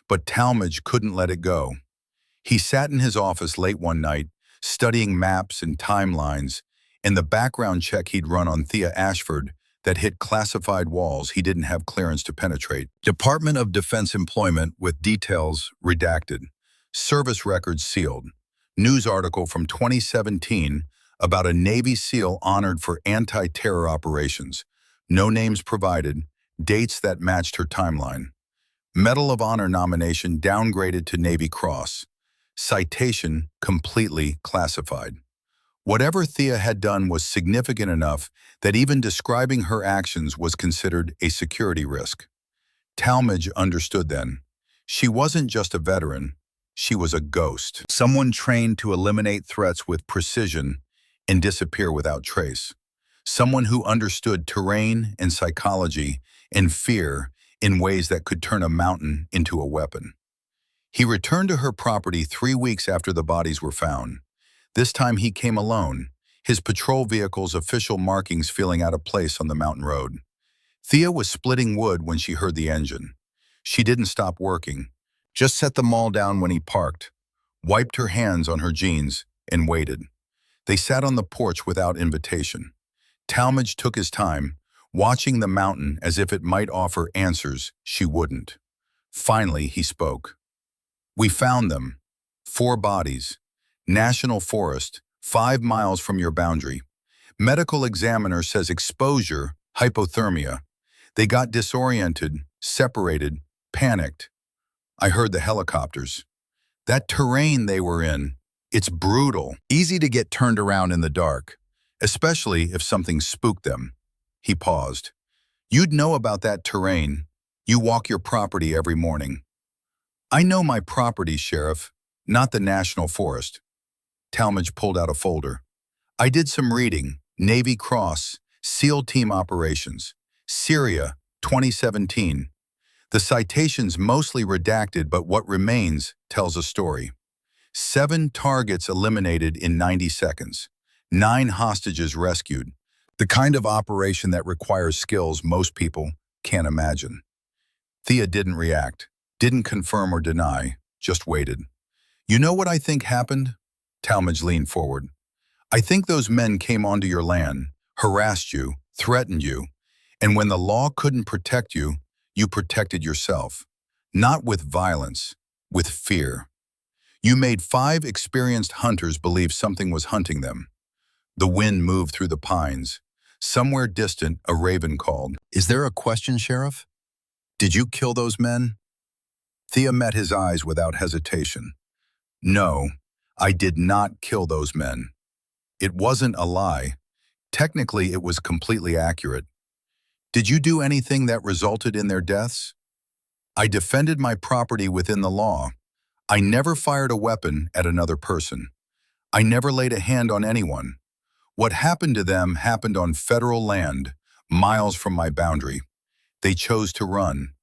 But Talmadge couldn't let it go. He sat in his office late one night, studying maps and timelines, and the background check he'd run on Thea Ashford that hit classified walls he didn't have clearance to penetrate. Department of Defense employment with details redacted. Service records sealed. News article from 2017 about a Navy SEAL honored for anti-terror operations. No names provided, dates that matched her timeline. Medal of Honor nomination downgraded to Navy Cross. Citation completely classified. Whatever Thea had done was significant enough that even describing her actions was considered a security risk. Talmadge understood then. She wasn't just a veteran, she was a ghost. Someone trained to eliminate threats with precision and disappear without trace. Someone who understood terrain and psychology and fear in ways that could turn a mountain into a weapon. He returned to her property 3 weeks after the bodies were found. This time he came alone, his patrol vehicle's official markings feeling out of place on the mountain road. Thea was splitting wood when she heard the engine. She didn't stop working, just set the maul down when he parked, wiped her hands on her jeans, and waited. They sat on the porch without invitation. Talmadge took his time, watching the mountain as if it might offer answers she wouldn't. Finally, he spoke. "We found them. 4 bodies. National forest, 5 miles from your boundary. Medical examiner says exposure, hypothermia. They got disoriented, separated, panicked. I heard the helicopters. That terrain they were in, it's brutal. Easy to get turned around in the dark, especially if something spooked them." He paused. "You'd know about that terrain. You walk your property every morning." "I know my property, Sheriff, not the National Forest." Talmadge pulled out a folder. "I did some reading. Navy Cross, SEAL Team Operations, Syria, 2017. The citation's mostly redacted, but what remains tells a story. 7 targets eliminated in 90 seconds. 9 hostages rescued. The kind of operation that requires skills most people can't imagine." Thea didn't react, didn't confirm or deny, just waited. "You know what I think happened?" Talmadge leaned forward. "I think those men came onto your land, harassed you, threatened you, and when the law couldn't protect you, you protected yourself. Not with violence, with fear. You made 5 experienced hunters believe something was hunting them." The wind moved through the pines. Somewhere distant, a raven called. "Is there a question, Sheriff? Did you kill those men?" Thea met his eyes without hesitation. "No, I did not kill those men. It wasn't a lie. Technically, it was completely accurate. Did you do anything that resulted in their deaths?" "I defended my property within the law. I never fired a weapon at another person. I never laid a hand on anyone. What happened to them happened on federal land, miles from my boundary. They chose to run.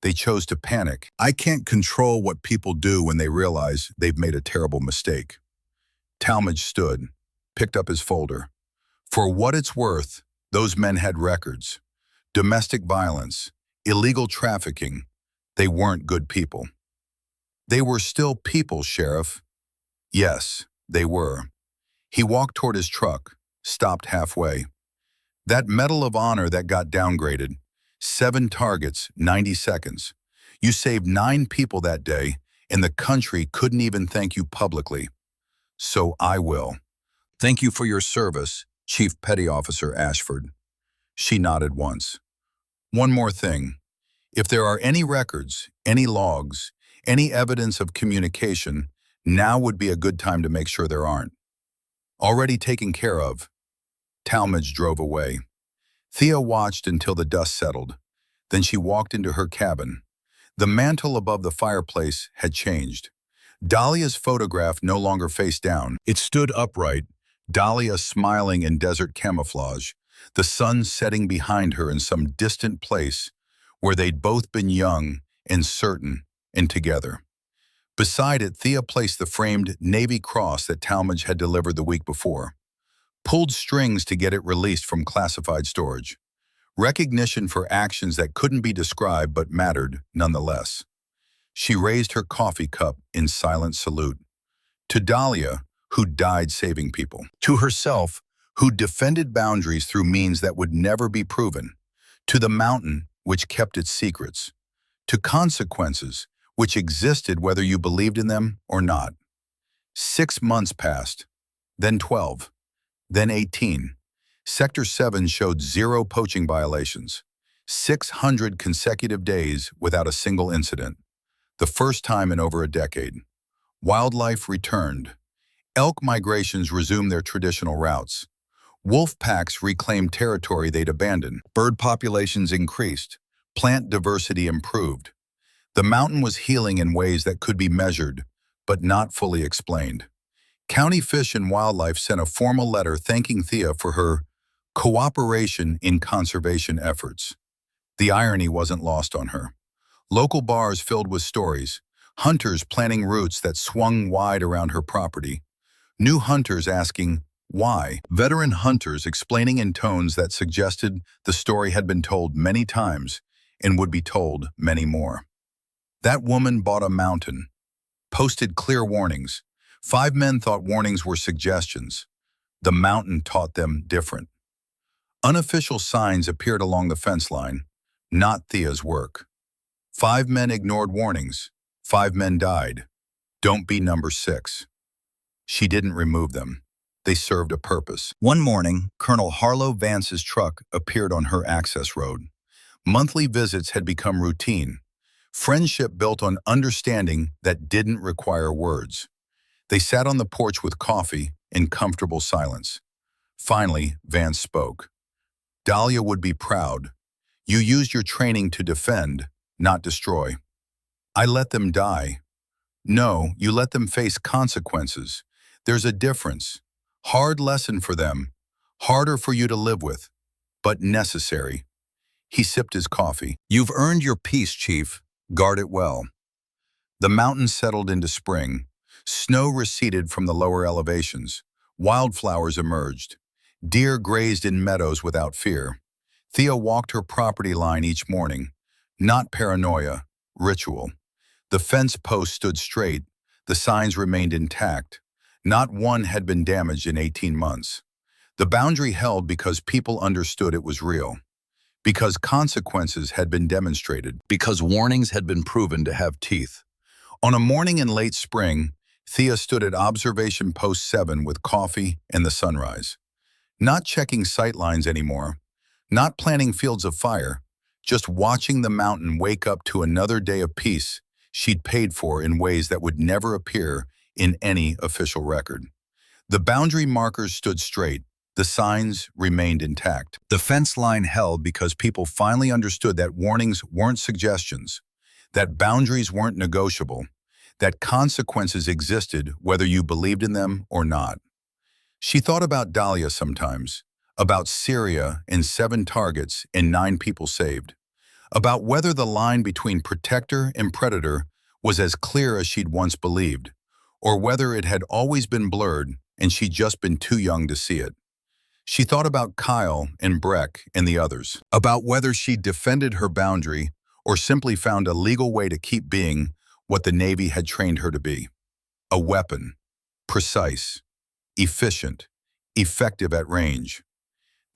They chose to panic. I can't control what people do when they realize they've made a terrible mistake." Talmadge stood, picked up his folder. "For what it's worth, those men had records. Domestic violence, illegal trafficking. They weren't good people." "They were still people, Sheriff." "Yes, they were." He walked toward his truck, stopped halfway. "That Medal of Honor that got downgraded, 7 targets, 90 seconds. You saved 9 people that day, and the country couldn't even thank you publicly. So I will. Thank you for your service, Chief Petty Officer Ashford. She nodded once. One more thing. If there are any records, any logs, any evidence of communication, now would be a good time to make sure there aren't. Already taken care of. Talmadge drove away. Thea watched until the dust settled. Then she walked into her cabin. The mantel above the fireplace had changed. Dahlia's photograph no longer faced down. It stood upright, Dahlia smiling in desert camouflage, the sun setting behind her in some distant place where they'd both been young and certain and together. Beside it, Thea placed the framed Navy cross that Talmadge had delivered the week before. Pulled strings to get it released from classified storage. Recognition for actions that couldn't be described but mattered nonetheless. She raised her coffee cup in silent salute. To Dahlia, who died saving people. To herself, who defended boundaries through means that would never be proven. To the mountain, which kept its secrets. To consequences, which existed whether you believed in them or not. 6 months passed, then 12, then 18. Sector 7 showed 0 poaching violations. 600 consecutive days without a single incident. The first time in over a decade. Wildlife returned. Elk migrations resumed their traditional routes. Wolf packs reclaimed territory they'd abandoned. Bird populations increased. Plant diversity improved. The mountain was healing in ways that could be measured, but not fully explained. County Fish and Wildlife sent a formal letter thanking Thea for her cooperation in conservation efforts. The irony wasn't lost on her. Local bars filled with stories, hunters planning routes that swung wide around her property, new hunters asking why, veteran hunters explaining in tones that suggested the story had been told many times and would be told many more. That woman bought a mountain, posted clear warnings. 5 men thought warnings were suggestions. The mountain taught them different. Unofficial signs appeared along the fence line, not Thea's work. 5 men ignored warnings. 5 men died. Don't be number 6. She didn't remove them. They served a purpose. One morning, Colonel Harlow Vance's truck appeared on her access road. Monthly visits had become routine. Friendship built on understanding that didn't require words. They sat on the porch with coffee in comfortable silence. Finally, Vance spoke. Dahlia would be proud. You used your training to defend, not destroy. I let them die. No, you let them face consequences. There's a difference. Hard lesson for them. Harder for you to live with, but necessary. He sipped his coffee. You've earned your peace, Chief. Guard it well. The mountains settled into spring. Snow receded from the lower elevations. Wildflowers emerged. Deer grazed in meadows without fear. Thea walked her property line each morning. Not paranoia, ritual. The fence post stood straight. The signs remained intact. Not one had been damaged in 18 months. The boundary held because people understood it was real. Because consequences had been demonstrated. Because warnings had been proven to have teeth. On a morning in late spring, Thea stood at Observation Post 7 with coffee and the sunrise. Not checking sightlines anymore. Not planning fields of fire. Just watching the mountain wake up to another day of peace she'd paid for in ways that would never appear in any official record. The boundary markers stood straight. The signs remained intact. The fence line held because people finally understood that warnings weren't suggestions, that boundaries weren't negotiable, that consequences existed whether you believed in them or not. She thought about Dahlia sometimes, about Syria and 7 targets and 9 people saved, about whether the line between protector and predator was as clear as she'd once believed, or whether it had always been blurred and she'd just been too young to see it. She thought about Kyle and Breck and the others, about whether she defended her boundary or simply found a legal way to keep being what the Navy had trained her to be. A weapon, precise, efficient, effective at range.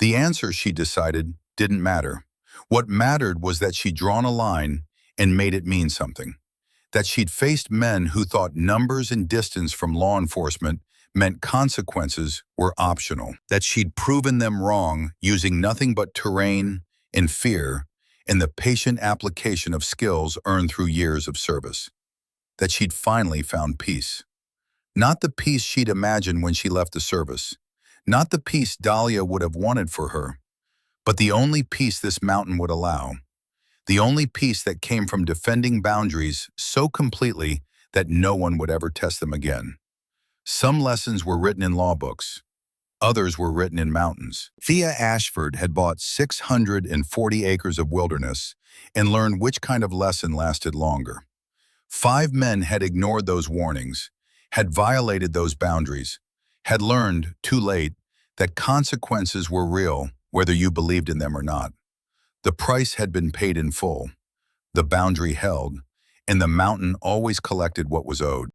The answer, she decided, didn't matter. What mattered was that she'd drawn a line and made it mean something. That she'd faced men who thought numbers and distance from law enforcement meant consequences were optional. That she'd proven them wrong using nothing but terrain and fear and the patient application of skills earned through years of service. That she'd finally found peace. Not the peace she'd imagined when she left the service. Not the peace Dahlia would have wanted for her, but the only peace this mountain would allow. The only peace that came from defending boundaries so completely that no one would ever test them again. Some lessons were written in law books. Others were written in mountains. Thea Ashford had bought 640 acres of wilderness and learned which kind of lesson lasted longer. 5 men had ignored those warnings, had violated those boundaries, had learned, too late, that consequences were real, whether you believed in them or not. The price had been paid in full. The boundary held, and the mountain always collected what was owed.